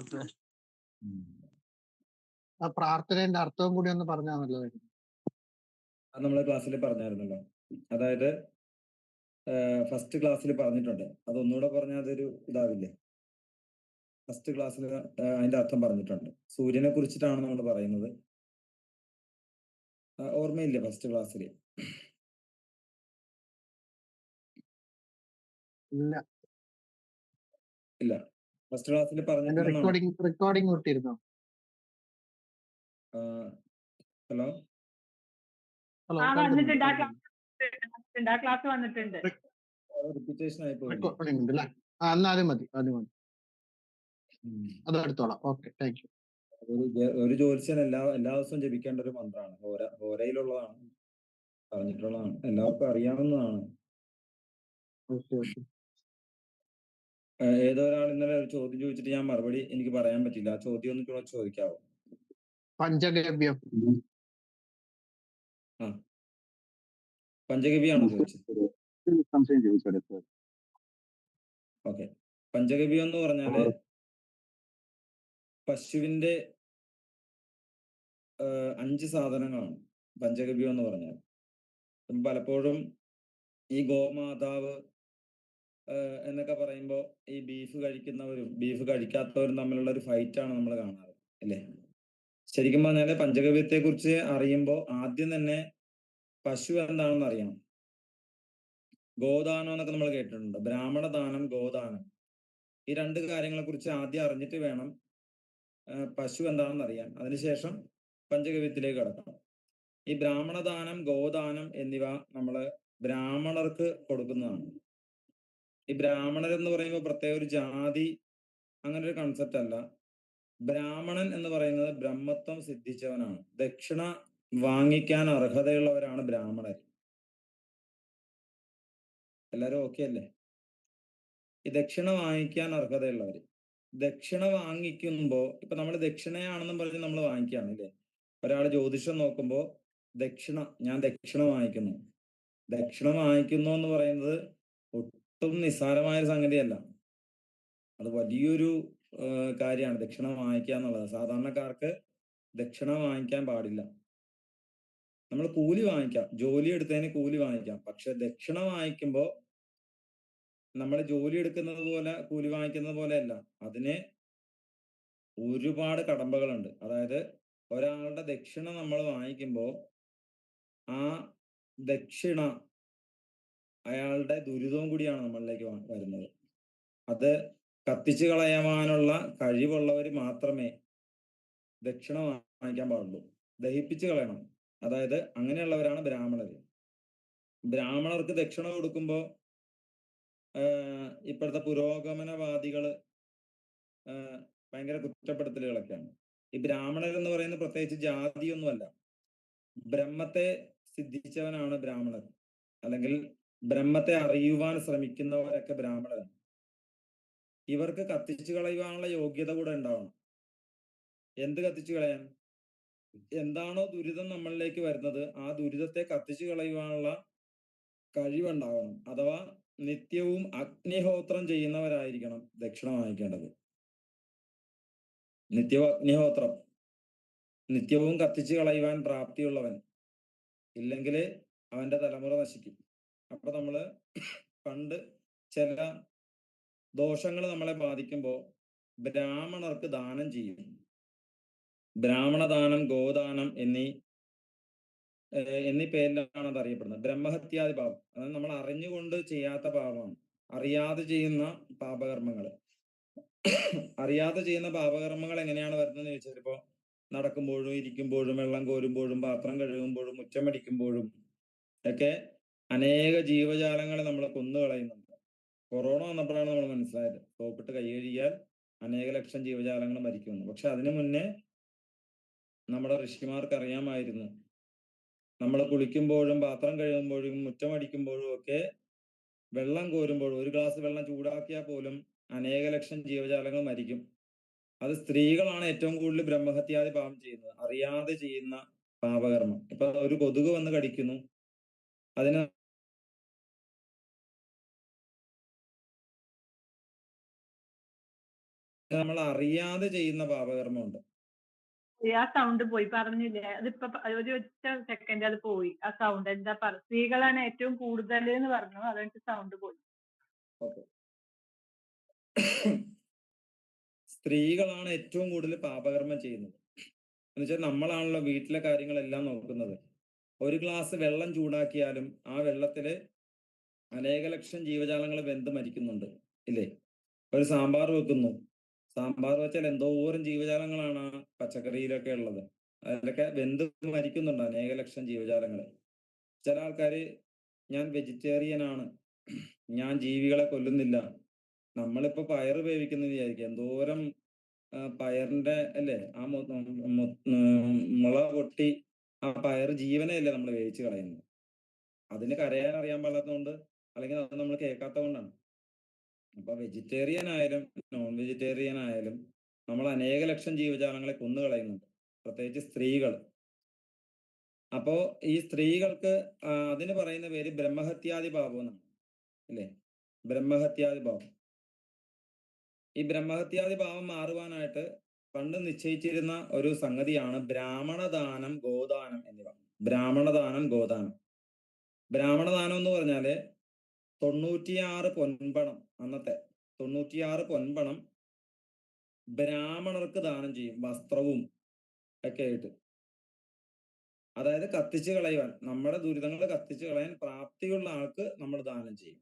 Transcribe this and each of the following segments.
Okay. ഉം. ആ പ്രാർത്ഥനയുടെ അർത്ഥവും കൂടി ഒന്ന് പറഞ്ഞാൽ നല്ലതായിരുന്നു. അത് നമ്മള് ക്ലാസ്സിൽ പറഞ്ഞായിരുന്നല്ലോ. അതായത് ഫസ്റ്റ് ക്ലാസ്സിൽ പറഞ്ഞിട്ടുണ്ട്. അതൊന്നുകൂടെ പറഞ്ഞാൽ അതൊരു ഇതാവില്ലേ? ഫസ്റ്റ് ക്ലാസ്സിൽ അതിന്റെ അർത്ഥം പറഞ്ഞിട്ടുണ്ട്. സൂര്യനെ കുറിച്ചിട്ടാണ് നമ്മൾ പറയുന്നത്. ഓർമ്മയില്ലേ ഫസ്റ്റ് ക്ലാസ്സിൽ? ഇല്ല. ഇല്ല, ഫസ്റ്റ് ക്ലാസ്സിൽ അതിന്റെ പറഞ്ഞിട്ടുണ്ടെന്നാണ്. റെക്കോർഡിംഗ് വിട്ടിരുന്നോ? ഹലോ, ഹലോ, വന്നിട്ടുണ്ട്. ആ ക്ലാസ് വന്നിട്ടുണ്ട്. റിപ്പീറ്റേഷൻ ആയി പോയി. റെക്കോർഡിംഗ് ഉണ്ട് അല്ലേ? എന്നാ അത് മതി. അത് എടുത്തോളാം. Okay, thank you. ഒരു ജ്യോത്സ്യൻ എല്ലാ ദിവസവും ജപിക്കേണ്ട ഒരു മന്ത്രമാണ്. ഹോരയിലുള്ളതാണ്, പറഞ്ഞിട്ടുള്ളതാണ്, എല്ലാവർക്കും അറിയാവുന്നതാണ്. ഏതോ ഒരാൾ ഇന്നലെ ഒരു ചോദ്യം ചോദിച്ചിട്ട് ഞാൻ മറുപടി എനിക്ക് പറയാൻ പറ്റില്ല. ആ ചോദ്യം ഒന്ന് കൂടെ ചോദിക്കാവോ? പഞ്ചഗവ്യം. പഞ്ചഗവ്യാണോ ചോദിച്ചത്? ഓക്കെ. പഞ്ചഗവ്യം എന്ന് പറഞ്ഞാല് പശുവിന്റെ 5 സാധനങ്ങളാണ് പഞ്ചഗവ്യം എന്ന് പറഞ്ഞാൽ. പലപ്പോഴും ഈ ഗോമാതാവ് എന്നൊക്കെ പറയുമ്പോൾ ഈ ബീഫ് കഴിക്കുന്നവരും ബീഫ് കഴിക്കാത്തവരും തമ്മിലുള്ള ഒരു ഫൈറ്റാണ് നമ്മൾ കാണാറ്, അല്ലേ? ശരിക്കും പറഞ്ഞാല് പഞ്ചഗവ്യത്തെ കുറിച്ച് അറിയുമ്പോൾ ആദ്യം തന്നെ പശു എന്താണെന്ന് അറിയണം. ഗോദാനം എന്നൊക്കെ നമ്മൾ കേട്ടിട്ടുണ്ട്. ബ്രാഹ്മണദാനം, ഗോദാനം, ഈ 2 കാര്യങ്ങളെ കുറിച്ച് ആദ്യം അറിഞ്ഞിട്ട് വേണം പശു എന്താണെന്ന് അറിയാൻ. അതിനുശേഷം പഞ്ചഗവ്യത്തിലേക്ക് കടക്കണം. ഈ ബ്രാഹ്മണദാനം, ഗോദാനം എന്നിവ നമ്മള് ബ്രാഹ്മണർക്ക് കൊടുക്കുന്നതാണ്. ഈ ബ്രാഹ്മണർ എന്ന് പറയുമ്പോൾ പ്രത്യേക ഒരു ജാതി അങ്ങനെ ഒരു കൺസെപ്റ്റ് അല്ല. ബ്രാഹ്മണൻ എന്ന് പറയുന്നത് ബ്രഹ്മത്വം സിദ്ധിച്ചവനാണ്. ദക്ഷിണ വാങ്ങിക്കാൻ അർഹതയുള്ളവരാണ് ബ്രാഹ്മണർ. എല്ലാരും ഓക്കെ അല്ലേ? ഈ ദക്ഷിണ വാങ്ങിക്കാൻ അർഹതയുള്ളവര്. ദക്ഷിണ വാങ്ങിക്കുമ്പോ ഇപ്പൊ നമ്മൾ ദക്ഷിണയാണെന്നും പറഞ്ഞ് നമ്മൾ വാങ്ങിക്കുകയാണ്, അല്ലേ? ഒരാൾ ജ്യോതിഷം നോക്കുമ്പോ ഞാൻ ദക്ഷിണ വാങ്ങിക്കുന്നു. ദക്ഷിണ വാങ്ങിക്കുന്നു എന്ന് പറയുന്നത് ഒട്ടും നിസ്സാരമായൊരു സംഗതിയല്ല. അത് വലിയൊരു കാര്യമാണ് ദക്ഷിണ വാങ്ങിക്കുക എന്നുള്ളത്. സാധാരണക്കാർക്ക് ദക്ഷിണ വാങ്ങിക്കാൻ പാടില്ല. നമ്മൾ കൂലി വാങ്ങിക്കാം, ജോലി എടുത്തതിന് കൂലി വാങ്ങിക്കാം. പക്ഷെ ദക്ഷിണ വാങ്ങിക്കുമ്പോൾ നമ്മൾ ജോലി എടുക്കുന്നത് പോലെ കൂലി വാങ്ങിക്കുന്നത് പോലെയല്ല. അതിന് ഒരുപാട് കടമ്പകളുണ്ട്. അതായത് ഒരാളുടെ ദക്ഷിണ നമ്മൾ വാങ്ങിക്കുമ്പോൾ ആ ദക്ഷിണ അയാളുടെ ദുരിതവും കൂടിയാണ് നമ്മളിലേക്ക് വരുന്നത്. അത് കത്തിച്ചു കളയാനുള്ള കഴിവുള്ളവർ മാത്രമേ ദക്ഷിണ വാങ്ങിക്കാൻ പാടുള്ളൂ. ദഹിപ്പിച്ചു കളയണം. അതായത് അങ്ങനെയുള്ളവരാണ് ബ്രാഹ്മണര്. ബ്രാഹ്മണർക്ക് ദക്ഷിണ കൊടുക്കുമ്പോൾ ഇപ്പോഴത്തെ പുരോഗമനവാദികള് ഭയങ്കര കുറ്റപ്പെടുത്തലുകളൊക്കെയാണ്. ഈ ബ്രാഹ്മണർ എന്ന് പറയുന്നത് പ്രത്യേകിച്ച് ജാതിയൊന്നുമല്ല. ബ്രഹ്മത്തെ സിദ്ധിച്ചവനാണ് ബ്രാഹ്മണർ, അല്ലെങ്കിൽ ബ്രഹ്മത്തെ അറിയുവാൻ ശ്രമിക്കുന്നവരൊക്കെ ബ്രാഹ്മണരാണ്. ഇവർക്ക് കത്തിച്ചു കളയുവാനുള്ള യോഗ്യത കൂടെ ഉണ്ടാവണം. എന്ത് കത്തിച്ചു കളയാൻ? എന്താണോ ദുരിതം നമ്മളിലേക്ക് വരുന്നത് ആ ദുരിതത്തെ കത്തിച്ചു കളയുവാനുള്ള കഴിവുണ്ടാവണം. അഥവാ നിത്യവും അഗ്നിഹോത്രം ചെയ്യുന്നവരായിരിക്കണം ദക്ഷിണ വാങ്ങിക്കേണ്ടത്. നിത്യവും അഗ്നിഹോത്രം, നിത്യവും കത്തിച്ചു കളയുവാൻ പ്രാപ്തിയുള്ളവൻ, ഇല്ലെങ്കിൽ അവന്റെ തലമുറ നശിക്കും. അപ്പൊ നമ്മള് പണ്ട് ചില ദോഷങ്ങൾ നമ്മളെ ബാധിക്കുമ്പോൾ ബ്രാഹ്മണർക്ക് ദാനം ചെയ്യും. ബ്രാഹ്മണദാനം, ഗോദാനം എന്നീ പേരിലാണ് അത് അറിയപ്പെടുന്നത്. ബ്രഹ്മഹത്യാദി പാപം, അതായത് നമ്മൾ അറിഞ്ഞുകൊണ്ട് ചെയ്യാത്ത പാപമാണ്. അറിയാതെ ചെയ്യുന്ന പാപകർമ്മങ്ങൾ. അറിയാതെ ചെയ്യുന്ന പാപകർമ്മങ്ങൾ എങ്ങനെയാണ് വരുന്നതെന്ന് ചോദിച്ചാൽ, ഇപ്പോ നടക്കുമ്പോഴും ഇരിക്കുമ്പോഴും വെള്ളം കോരുമ്പോഴും പാത്രം കഴുകുമ്പോഴും മുറ്റമടിക്കുമ്പോഴും ഒക്കെ അനേക ജീവജാലങ്ങളെ നമ്മൾ കൊന്നുകളയുന്നുണ്ട്. കൊറോണ വന്നപ്പോഴാണ് നമ്മൾ മനസ്സിലായത് സോപ്പിട്ട് കൈ കഴുകിയാൽ അനേക ലക്ഷം ജീവജാലങ്ങൾ മരിക്കുന്നു. പക്ഷെ അതിനു മുന്നേ നമ്മുടെ ഋഷിമാർക്ക് അറിയാമായിരുന്നു നമ്മൾ കുളിക്കുമ്പോഴും പാത്രം കഴുകുമ്പോഴും മുറ്റമടിക്കുമ്പോഴും ഒക്കെ വെള്ളം കോരുമ്പോഴും ഒരു ഗ്ലാസ് വെള്ളം ചൂടാക്കിയാൽ പോലും അനേക ലക്ഷം ജീവജാലങ്ങൾ മരിക്കും. അത് സ്ത്രീകളാണ് ഏറ്റവും കൂടുതൽ ബ്രഹ്മഹത്യാദി പാപം ചെയ്യുന്നത്, അറിയാതെ ചെയ്യുന്ന പാപകർമ്മം. ഇപ്പൊ ഒരു കൊതുക് വന്ന് കടിക്കുന്നു, അതിന് നമ്മൾ അറിയാതെ ചെയ്യുന്ന പാപകർമ്മമുണ്ട്. ആ സൗണ്ട് പോയി പറഞ്ഞില്ലേ, അതിപ്പോ ഒരു ഒറ്റ സെക്കൻഡ് അത് പോയി ആ സൗണ്ട്. എന്താ സ്ത്രീകളാണ് ഏറ്റവും കൂടുതൽ എന്ന് പറഞ്ഞു, അതുകൊണ്ട് സൗണ്ട് പോയി. ഓക്കെ. സ്ത്രീകളാണ് ഏറ്റവും കൂടുതൽ പാപകർമ്മം ചെയ്യുന്നത്. എന്നുവെച്ചാൽ നമ്മളാണല്ലോ വീട്ടിലെ കാര്യങ്ങളെല്ലാം നോക്കുന്നത്. ഒരു ഗ്ലാസ് വെള്ളം ചൂടാക്കിയാലും ആ വെള്ളത്തില് അനേക ലക്ഷം ജീവജാലങ്ങൾ വെന്ത് മരിക്കുന്നുണ്ട്, ഇല്ലേ? ഒരു സാമ്പാർ വെക്കുന്നു, സാമ്പാർ വെച്ചാൽ എന്തോരം ജീവജാലങ്ങളാണ് ആ പച്ചക്കറിയിലൊക്കെ ഉള്ളത്. അതിലൊക്കെ വെന്ത് മരിക്കുന്നുണ്ട് അനേക ലക്ഷം ജീവജാലങ്ങൾ. ചില ആൾക്കാര് ഞാൻ വെജിറ്റേറിയൻ ആണ്, ഞാൻ ജീവികളെ കൊല്ലുന്നില്ല. നമ്മളിപ്പോ പയറ് വേവിക്കുന്ന വിചാരിക്കുക, എന്തോരം പയറിന്റെ അല്ലേ ആ മുള പൊട്ടി ആ പയറ് ജീവനെയല്ലേ നമ്മൾ വേവിച്ച് കളയുന്നത്. അതിന് കരയാൻ അറിയാൻ പാടാത്തതുകൊണ്ട്, അല്ലെങ്കിൽ അത് നമ്മൾ കേൾക്കാത്തതുകൊണ്ടാണ്. അപ്പൊ വെജിറ്റേറിയൻ ആയാലും നോൺ വെജിറ്റേറിയൻ ആയാലും നമ്മൾ അനേക ലക്ഷം ജീവജാലങ്ങളെ കൊന്നുകളയുന്നുണ്ട്, പ്രത്യേകിച്ച് സ്ത്രീകൾ. അപ്പോ ഈ സ്ത്രീകൾക്ക് അതിന് പറയുന്ന പേര് ബ്രഹ്മഹത്യാദി പാപം എന്നാണ്, അല്ലേ? ബ്രഹ്മഹത്യാദി പാപം. ഈ ബ്രഹ്മഹത്യാദി പാപം മാറുവാനായിട്ട് പണ്ട് നിശ്ചയിച്ചിരുന്ന ഒരു സംഗതിയാണ് ബ്രാഹ്മണദാനം, ഗോദാനം എന്നിവ. ബ്രാഹ്മണദാനം, ഗോദാനം. ബ്രാഹ്മണദാനം എന്ന് പറഞ്ഞാല് 96 പൊൻപണം, അന്നത്തെ 96 പൊൻപണം ബ്രാഹ്മണർക്ക് ദാനം ചെയ്യും, വസ്ത്രവും ഒക്കെ ആയിട്ട്. അതായത് കത്തിച്ചു കളയുവാൻ, നമ്മുടെ ദുരിതങ്ങൾ കത്തിച്ചു കളയാൻ പ്രാപ്തിയുള്ള ആൾക്ക് നമ്മൾ ദാനം ചെയ്യും.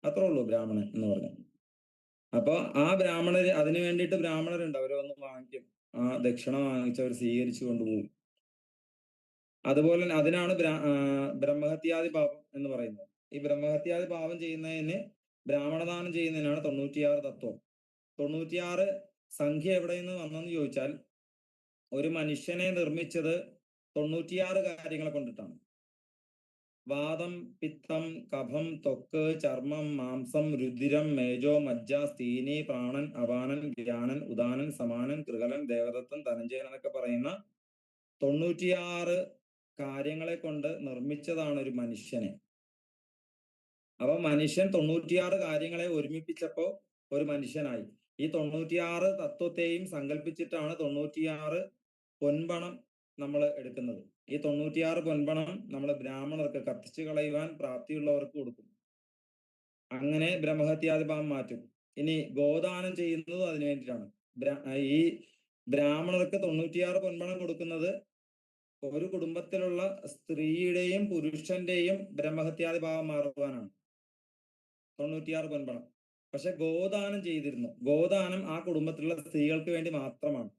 അത്രേ ഉള്ളൂ ബ്രാഹ്മണൻ എന്ന് പറഞ്ഞാൽ. അപ്പൊ ആ ബ്രാഹ്മണര്, അതിനു വേണ്ടിയിട്ട് ബ്രാഹ്മണരുണ്ട്, അവരെ വന്ന് വാങ്ങിക്കും, ആ ദക്ഷിണ വാങ്ങിച്ചവർ സ്വീകരിച്ചു കൊണ്ടുപോകും. അതുപോലെ തന്നെ അതിനാണ് ബ്രഹ്മഹത്യാദി പാപം എന്ന് പറയുന്നത്. ഈ ബ്രഹ്മഹത്യാദി പാപം ചെയ്യുന്നതിന്, ബ്രാഹ്മണദാനം ചെയ്യുന്നതിനാണ് 96 തത്വം. 96 സംഖ്യ എവിടെ നിന്ന് വന്നെന്ന് ചോദിച്ചാൽ, ഒരു മനുഷ്യനെ നിർമ്മിച്ചത് 96 കാര്യങ്ങളെ കൊണ്ടിട്ടാണ്. വാദം, പിത്തം, കഫം, ത്വക്ക്, ചർമ്മം, മാംസം, രുധിരം, മേജോ, മജ്ജ, സ്ഥീനി, പ്രാണൻ, അപാനൻ, ജ്ഞാനൻ, ഉദാനൻ, സമാനൻ, കൃകലൻ, ദേവദത്തൻ, ധനഞ്ജയൻ എന്നൊക്കെ പറയുന്ന 96 കാര്യങ്ങളെ കൊണ്ട് നിർമ്മിച്ചതാണ് ഒരു മനുഷ്യനെ. അപ്പൊ മനുഷ്യൻ 96 കാര്യങ്ങളെ ഒരുമിപ്പിച്ചപ്പോ ഒരു മനുഷ്യനായി. ഈ 96 തത്വത്തെയും സങ്കല്പിച്ചിട്ടാണ് 96 പൊൻപണം നമ്മൾ എടുക്കുന്നത്. ഈ 96 പൊൻപണം നമ്മൾ ബ്രാഹ്മണർക്ക്, കത്തിച്ചു കളയുവാൻ പ്രാപ്തിയുള്ളവർക്ക് കൊടുക്കും. അങ്ങനെ ബ്രഹ്മഹത്യാദി പാപം മാറ്റും. ഇനി ഗോദാനം ചെയ്യുന്നത് അതിനു വേണ്ടിയിട്ടാണ്. ഈ ബ്രാഹ്മണർക്ക് 96 പൊൻപണം കൊടുക്കുന്നത് ഒരു കുടുംബത്തിലുള്ള സ്ത്രീയുടെയും പുരുഷന്റെയും ബ്രഹ്മഹത്യാദി പാപം മാറുവാനാണ് 96 പൊൻപണം. പക്ഷെ ഗോദാനം ചെയ്തിരുന്നു. ഗോദാനം ആ കുടുംബത്തിലുള്ള സ്ത്രീകൾക്ക് വേണ്ടി മാത്രമാണ്.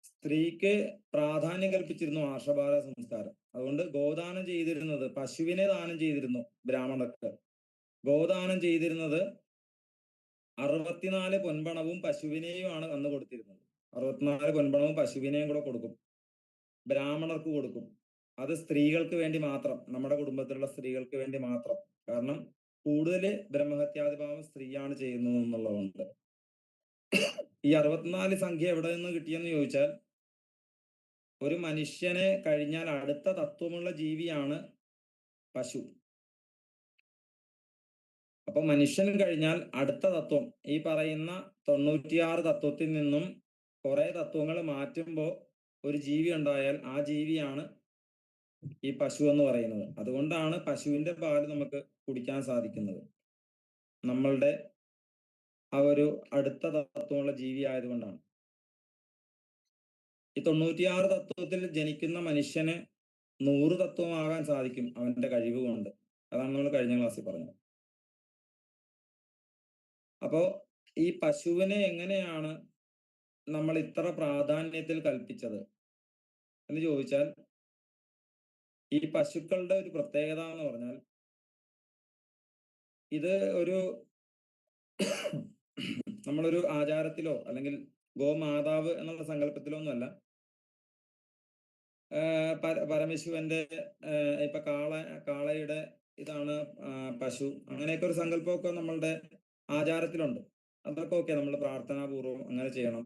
സ്ത്രീക്ക് പ്രാധാന്യം കൽപ്പിച്ചിരുന്നു ആർഷഭാര സംസ്കാരം. അതുകൊണ്ട് ഗോദാനം ചെയ്തിരുന്നത്, പശുവിനെ ദാനം ചെയ്തിരുന്നു ബ്രാഹ്മണർക്ക്. ഗോദാനം ചെയ്തിരുന്നത് 64 പൊൻപണവും പശുവിനെയുമാണ് അന്ന് കൊടുത്തിരുന്നത്. 64 പൊൻപണവും പശുവിനെയും കൂടെ കൊടുക്കും, ബ്രാഹ്മണർക്ക് കൊടുക്കും. അത് സ്ത്രീകൾക്ക് വേണ്ടി മാത്രം, നമ്മുടെ കുടുംബത്തിലുള്ള സ്ത്രീകൾക്ക് വേണ്ടി മാത്രം. കാരണം കൂടുതൽ ബ്രഹ്മഹത്യാദി പാപം സ്ത്രീയാണ് ചെയ്യുന്നത് എന്നുള്ളതുകൊണ്ട്. ഈ 64 സംഖ്യ എവിടെ നിന്ന് കിട്ടിയെന്ന് ചോദിച്ചാൽ, ഒരു മനുഷ്യനെ കഴിഞ്ഞാൽ അടുത്ത തത്വമുള്ള ജീവിയാണ് പശു. അപ്പൊ മനുഷ്യൻ കഴിഞ്ഞാൽ അടുത്ത തത്വം, ഈ പറയുന്ന 96 തത്വത്തിൽ നിന്നും കുറെ തത്വങ്ങൾ മാറ്റുമ്പോൾ ഒരു ജീവി ഉണ്ടായാൽ ആ ജീവിയാണ് ഈ പശു എന്ന് പറയുന്നത്. അതുകൊണ്ടാണ് പശുവിന്റെ പാല് നമുക്ക് കുടിക്കാൻ സാധിക്കുന്നത്, നമ്മളുടെ ആ ഒരു അടുത്ത തത്വമുള്ള ജീവി ആയതുകൊണ്ടാണ്. ഈ 96 തത്വത്തിൽ ജനിക്കുന്ന മനുഷ്യന് 100 തത്വമാകാൻ സാധിക്കും അവന്റെ കഴിവ് കൊണ്ട്. അതാണ് നമ്മൾ കഴിഞ്ഞ ക്ലാസ്സിൽ പറഞ്ഞത്. അപ്പോ ഈ പശുവിനെ എങ്ങനെയാണ് നമ്മൾ ഇത്ര പ്രാധാന്യത്തിൽ കൽപ്പിച്ചത് എന്ന് ചോദിച്ചാൽ, ഈ പശുക്കളുടെ ഒരു പ്രത്യേകത എന്ന് പറഞ്ഞാൽ, ഇത് ഒരു നമ്മളൊരു ആചാരത്തിലോ അല്ലെങ്കിൽ ഗോമാതാവ് എന്നുള്ള സങ്കല്പത്തിലോ ഒന്നുമല്ല. പരമശിവന്റെ ഇപ്പൊ കാളയുടെ ഇതാണ് പശു, അങ്ങനെയൊക്കെ ഒരു സങ്കല്പമൊക്കെ നമ്മളുടെ ആചാരത്തിലുണ്ട്. അതൊക്കെ ഓക്കെ, നമ്മൾ പ്രാർത്ഥനാപൂർവ്വം അങ്ങനെ ചെയ്യണം.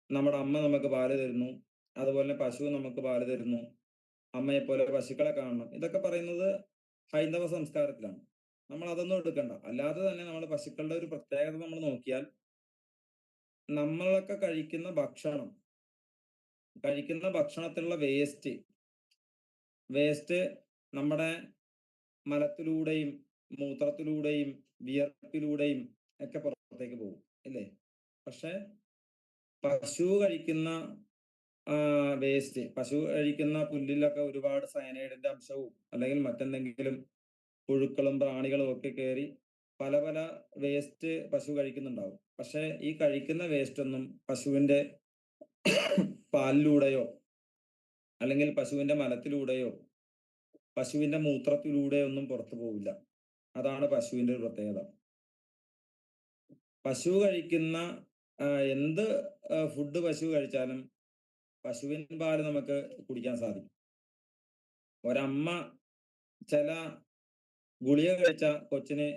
നമ്മുടെ അമ്മ നമുക്ക് പാല് തരുന്നു, അതുപോലെ പശു നമുക്ക് പാല് തരുന്നു, അമ്മയെ പോലെ പശുക്കളെ കാണണം, ഇതൊക്കെ പറയുന്നത് ഹൈന്ദവ സംസ്കാരത്തിലാണ്. നമ്മൾ അതൊന്നും എടുക്കണ്ട. അല്ലാതെ തന്നെ നമ്മൾ പശുക്കളുടെ ഒരു പ്രത്യേകത നമ്മൾ നോക്കിയാൽ, നമ്മളൊക്കെ കഴിക്കുന്ന ഭക്ഷണത്തിലുള്ള വേസ്റ്റ് നമ്മുടെ മലത്തിലൂടെയും മൂത്രത്തിലൂടെയും വിയർപ്പിലൂടെയും ഒക്കെ പുറത്തേക്ക് പോകും, ഇല്ലേ? പക്ഷെ പശു കഴിക്കുന്ന പശു കഴിക്കുന്ന പുല്ലിലൊക്കെ ഒരുപാട് സയനൈഡിന്റെ അംശവും അല്ലെങ്കിൽ മറ്റെന്തെങ്കിലും പുഴുക്കളും പ്രാണികളും ഒക്കെ കയറി പല പല വേസ്റ്റ് പശു കഴിക്കുന്നുണ്ടാവും. പക്ഷെ ഈ കഴിക്കുന്ന വേസ്റ്റ് ഒന്നും പശുവിന്റെ പാലിലൂടെയോ അല്ലെങ്കിൽ പശുവിന്റെ മലത്തിലൂടെയോ പശുവിന്റെ മൂത്രത്തിലൂടെയോ ഒന്നും പുറത്തു പോവില്ല. അതാണ് പശുവിന്റെ ഒരു പ്രത്യേകത. പശു കഴിക്കുന്ന എന്ത് ഫുഡ് പശു കഴിച്ചാലും പശുവിൻ പാല് നമുക്ക് കുടിക്കാൻ സാധിക്കും. ഒരമ്മ ചില ഗുളിക കഴിച്ച കൊച്ചിന്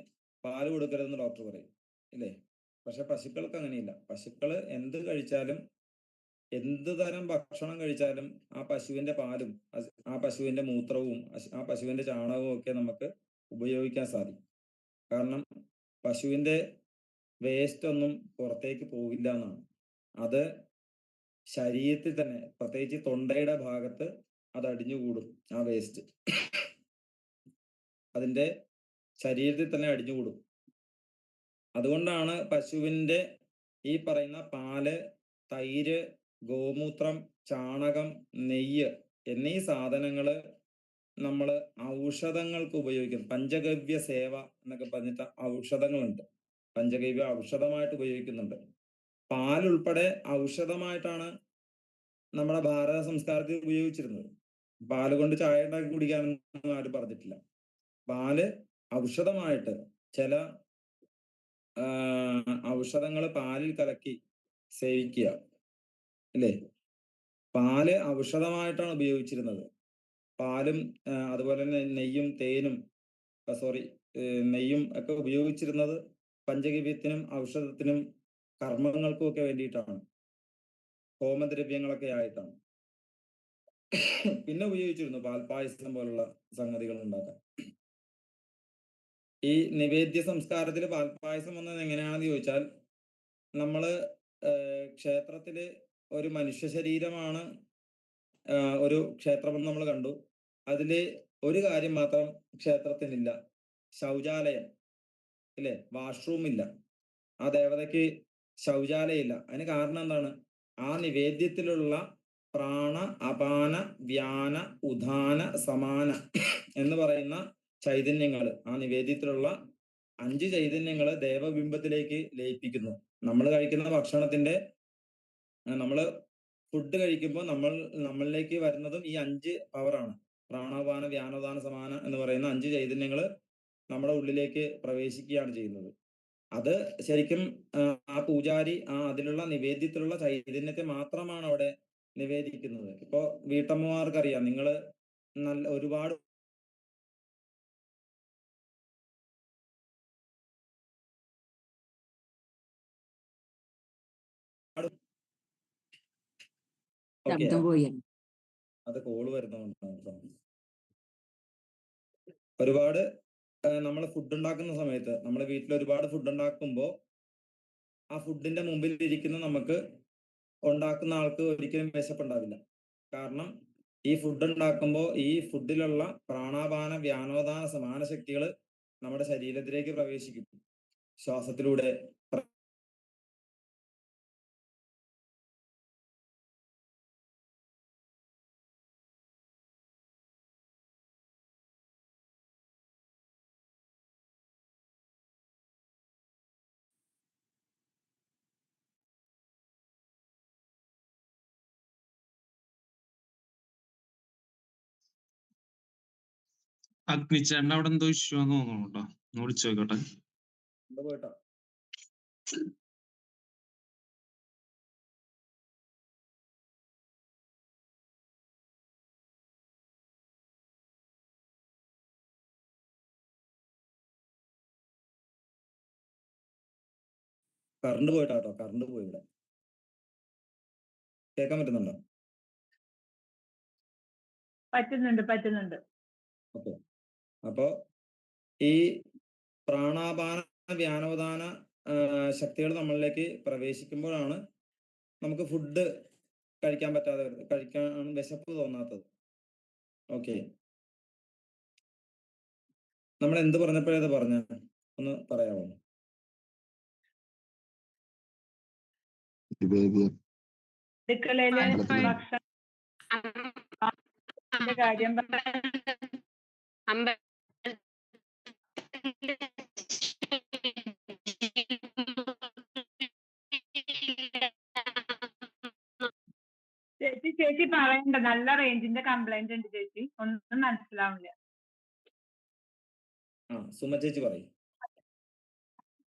പാല് കൊടുക്കരുതെന്ന് ഡോക്ടർ പറയും, ഇല്ലേ? പക്ഷെ പശുക്കൾക്ക് അങ്ങനെയില്ല. പശുക്കള് എന്ത് കഴിച്ചാലും എന്ത് തരം ഭക്ഷണം കഴിച്ചാലും ആ പശുവിന്റെ പാലും ആ പശുവിന്റെ മൂത്രവും ആ പശുവിന്റെ ചാണകവും ഒക്കെ നമുക്ക് ഉപയോഗിക്കാൻ സാധിക്കും. കാരണം പശുവിന്റെ വേസ്റ്റ് ഒന്നും പുറത്തേക്ക് പോവില്ല എന്നാണ്. അത് ശരീരത്തിൽ തന്നെ, പ്രത്യേകിച്ച് തൊണ്ടയുടെ ഭാഗത്ത് അത് അടിഞ്ഞുകൂടും. ആ വേസ്റ്റ് അതിന്റെ ശരീരത്തിൽ തന്നെ അടിഞ്ഞുകൂടും. അതുകൊണ്ടാണ് പശുവിന്റെ ഈ പറയുന്ന പാല്, തൈര്, ഗോമൂത്രം, ചാണകം, നെയ്യ് എന്നീ സാധനങ്ങള് നമ്മൾ ഔഷധങ്ങൾക്ക് ഉപയോഗിക്കും. പഞ്ചഗവ്യ സേവ എന്നൊക്കെ പറഞ്ഞിട്ട് ഔഷധങ്ങളുണ്ട്. പഞ്ചഗവ്യ ഔഷധമായിട്ട് ഉപയോഗിക്കുന്നുണ്ട്. പാലുൾപ്പെടെ ഔഷധമായിട്ടാണ് നമ്മുടെ ഭാരത സംസ്കാരത്തിൽ ഉപയോഗിച്ചിരുന്നത്. പാല് കൊണ്ട് ചായ ഉണ്ടാക്കി കുടിക്കാനൊന്നും ആരും പറഞ്ഞിട്ടില്ല. പാല് ഔഷധമായിട്ട് ചില ഔഷധങ്ങൾ പാലിൽ കലക്കി സേവിക്കുക, അല്ലേ? പാല് ഔഷധമായിട്ടാണ് ഉപയോഗിച്ചിരുന്നത്. പാലും അതുപോലെ തന്നെ നെയ്യും ഒക്കെ ഉപയോഗിച്ചിരുന്നത് പഞ്ചഗവ്യത്തിനും ഔഷധത്തിനും കർമ്മങ്ങൾക്കും ഒക്കെ വേണ്ടിയിട്ടാണ്, ഹോമദ്രവ്യങ്ങളൊക്കെ ആയിട്ടാണ്. പിന്നെ ഉപയോഗിച്ചിരുന്നു പാൽപ്പായസം പോലുള്ള സംഗതികൾ ഉണ്ടാക്കാൻ. ഈ നിവേദ്യ സംസ്കാരത്തിൽ പാൽപ്പായസം വന്നത് എങ്ങനെയാണെന്ന് ചോദിച്ചാൽ, നമ്മള് ക്ഷേത്രത്തില് ഒരു മനുഷ്യ ശരീരമാണ് ഒരു ക്ഷേത്രമെന്ന് നമ്മൾ കണ്ടു. അതില് ഒരു കാര്യം മാത്രം ക്ഷേത്രത്തിനില്ല, ശൗചാലയം, ഇല്ലേ? വാഷ്റൂം ഇല്ല. ആ ദേവതയ്ക്ക് ശൗചാലയം ഇല്ല. അതിന് കാരണം എന്താണ്? ആ നിവേദ്യത്തിലുള്ള പ്രാണ, അപാന, വ്യാന, ഉദാന, സമാന എന്ന് പറയുന്ന ചൈതന്യങ്ങള്, ആ നിവേദ്യത്തിലുള്ള 5 ചൈതന്യങ്ങള് ദേവബിംബത്തിലേക്ക് ലയിപ്പിക്കുന്നു. നമ്മൾ കഴിക്കുന്ന ഭക്ഷണത്തിന്റെ നമ്മള് ഫുഡ് കഴിക്കുമ്പോൾ നമ്മളിലേക്ക് വരുന്നതും ഈ 5 പവറാണ്. പ്രാണാപാന, വ്യാനോദാന, സമാന എന്ന് പറയുന്ന 5 ചൈതന്യങ്ങള് നമ്മുടെ ഉള്ളിലേക്ക് പ്രവേശിക്കുകയാണ് ചെയ്യുന്നത്. അത് ശരിക്കും ആ പൂജാരി അതിലുള്ള നിവേദ്യത്തിലുള്ള ചൈതന്യത്തെ മാത്രമാണ് അവിടെ നിവേദിക്കുന്നത്. ഇപ്പോ വീട്ടമ്മമാർക്കറിയാം, നിങ്ങള് ഒരുപാട് അത് കോള് വരുന്നതുകൊണ്ടാണ്. ഒരുപാട് നമ്മൾ ഫുഡ് ഉണ്ടാക്കുന്ന സമയത്ത്, നമ്മുടെ വീട്ടിൽ ഒരുപാട് ഫുഡ് ഉണ്ടാക്കുമ്പോൾ ആ ഫുഡിന്റെ മുമ്പിൽ ഇരിക്കുന്ന നമുക്ക്, ഉണ്ടാക്കുന്ന ആൾക്ക് ഒരിക്കലും വിശപ്പുണ്ടാവില്ല. കാരണം ഈ ഫുഡ് ഉണ്ടാക്കുമ്പോൾ ഈ ഫുഡിലുള്ള പ്രാണാപാന, വ്യാനോദാന, സമാന ശക്തികൾ നമ്മുടെ ശരീരത്തിലേക്ക് പ്രവേശിക്കും. ശ്വാസത്തിലൂടെ അഗ്നിച്ചേട്ടൻ അവിടെ എന്തോ ഇഷ്യൂ ആണെന്ന് തോന്നുന്നു കേട്ടോ. ഒന്ന് വിളിച്ചു നോക്കട്ടെ. പോയിട്ടോ. കറണ്ട് പോയിട്ടാട്ടോ, കറണ്ട് പോയി. ഇവിടെ കേൾക്കാൻ പറ്റുന്നുണ്ടോ? പറ്റുന്നുണ്ട്. ഓക്കെ. അപ്പോ ഈ പ്രാണാപാന, വ്യാനോദാന ശക്തികൾ നമ്മളിലേക്ക് പ്രവേശിക്കുമ്പോഴാണ് നമുക്ക് ഫുഡ് കഴിക്കാൻ പറ്റാതെ കഴിക്കാൻ വിശപ്പ് തോന്നാത്തത്. ഓക്കെ, നമ്മൾ എന്ത് പറഞ്ഞപ്പോഴത് പറഞ്ഞ ഒന്ന് പറയാമോ? അടുക്കളയില് ഭക്ഷണ കാര്യം ചേച്ചി പറയണ്ട, നല്ല റേഞ്ചിന്റെ കംപ്ലൈന്റ് ഉണ്ട് ചേച്ചി, ഒന്നും മനസ്സിലാവില്ല. സുമ ചേച്ചി പറയും.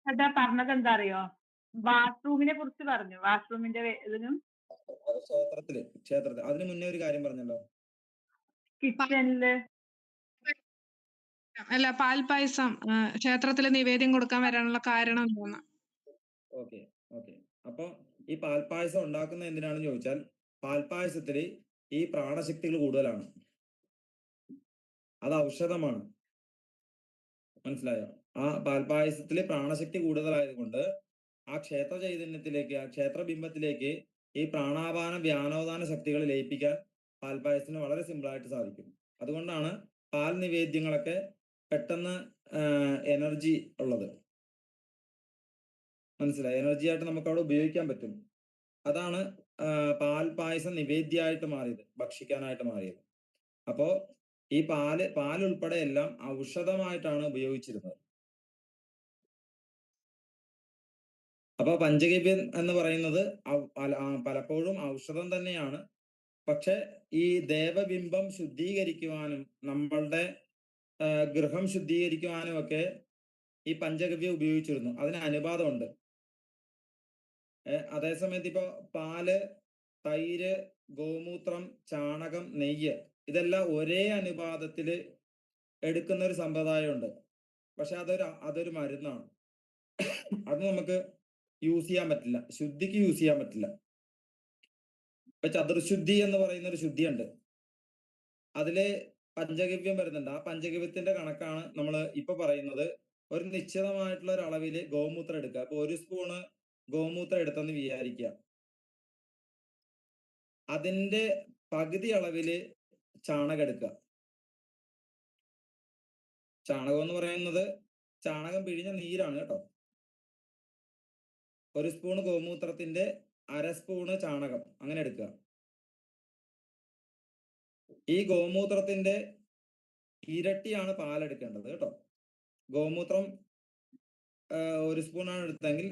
അതാ പറഞ്ഞത് എന്താ അറിയോ, ബാത്റൂമിനെ കുറിച്ച് പറഞ്ഞു. വാഷ്റൂമിന്റെ ഇതിനും ക്ഷേത്രത്തില് അതിന് മുന്നേ ഒരു കാര്യം പറഞ്ഞല്ലോ, കിച്ചണില്. അല്ല, പാൽപായസം ക്ഷേത്രത്തില് നിവേദ്യം കൊടുക്കാൻ വരാനുള്ള കാരണം എന്താണ്? ഓക്കെ. അപ്പൊ ഈ പാൽപായസം ഉണ്ടാക്കുന്ന എന്തിനാണെന്ന് ചോദിച്ചാൽ, പാൽപായസത്തില് ഈ പ്രാണശക്തികൾ കൂടുതലാണ്, അത് ഔഷധമാണ്. മനസ്സിലായോ? ആ പാൽപായസത്തില് പ്രാണശക്തി കൂടുതലായതുകൊണ്ട് ആ ക്ഷേത്ര ചൈതന്യത്തിലേക്ക്, ആ ക്ഷേത്രബിംബത്തിലേക്ക് ഈ പ്രാണാപാന വ്യാനോദാന ശക്തികൾ ലയിപ്പിക്കാൻ പാൽപായസത്തിന് വളരെ സിമ്പിളായിട്ട് സാധിക്കും. അതുകൊണ്ടാണ് പാൽ നിവേദ്യങ്ങളൊക്കെ പെട്ടെന്ന് എനർജി ഉള്ളത്. മനസ്സിലായി? എനർജി ആയിട്ട് നമുക്ക് അവിടെ ഉപയോഗിക്കാൻ പറ്റും. അതാണ് പാൽപായസം നിവേദ്യമായിട്ട് മാറിയത്, ഭക്ഷിക്കാനായിട്ട് മാറിയത്. അപ്പോ ഈ പാലുൾപ്പെടെ എല്ലാം ഔഷധമായിട്ടാണ് ഉപയോഗിച്ചിരുന്നത്. അപ്പൊ പഞ്ചഗവ്യം എന്ന് പറയുന്നത് പലപ്പോഴും ഔഷധം തന്നെയാണ്. പക്ഷെ ഈ ദേവബിംബം ശുദ്ധീകരിക്കുവാനും നമ്മളുടെ ഗൃഹം ശുദ്ധീകരിക്കുവാനും ഒക്കെ ഈ പഞ്ചഗവ്യം ഉപയോഗിച്ചിരുന്നു. അതിന് അനുപാതമുണ്ട്. അതേസമയത്ത് ഇപ്പൊ പാല്, തൈര്, ഗോമൂത്രം, ചാണകം, നെയ്യ് ഇതെല്ലാം ഒരേ അനുപാതത്തില് എടുക്കുന്ന ഒരു സമ്പ്രദായമുണ്ട്. പക്ഷെ അതൊരു മരുന്നാണ്. അത് നമുക്ക് യൂസ് ചെയ്യാൻ പറ്റില്ല, ശുദ്ധിക്ക് യൂസ് ചെയ്യാൻ പറ്റില്ല. ഇപ്പൊ ചതുർശുദ്ധി എന്ന് പറയുന്ന ഒരു ശുദ്ധിയുണ്ട്, അതില് പഞ്ചഗവ്യം വരുന്നുണ്ട്. ആ പഞ്ചഗവ്യത്തിന്റെ കണക്കാണ് നമ്മൾ ഇപ്പൊ പറയുന്നത്. ഒരു നിശ്ചിതമായിട്ടുള്ള ഒരു അളവില് ഗോമൂത്രം എടുക്കുക. അപ്പൊ 1 സ്പൂണ് ഗോമൂത്രം എടുത്തെന്ന് വിചാരിക്കുക, അതിന്റെ പകുതി അളവില് ചാണകം എടുക്കുക. ചാണകം എന്ന് പറയുന്നത് ചാണകം പിഴിഞ്ഞ നീരാണ് കേട്ടോ. 1 സ്പൂണ് ഗോമൂത്രത്തിന്റെ 1/2 സ്പൂണ് ചാണകം, അങ്ങനെ എടുക്കുക. ഈ ഗോമൂത്രത്തിന്റെ ഇരട്ടിയാണ് പാലെടുക്കേണ്ടത് കേട്ടോ. ഗോമൂത്രം 1 സ്പൂണാണ് എടുത്തെങ്കിൽ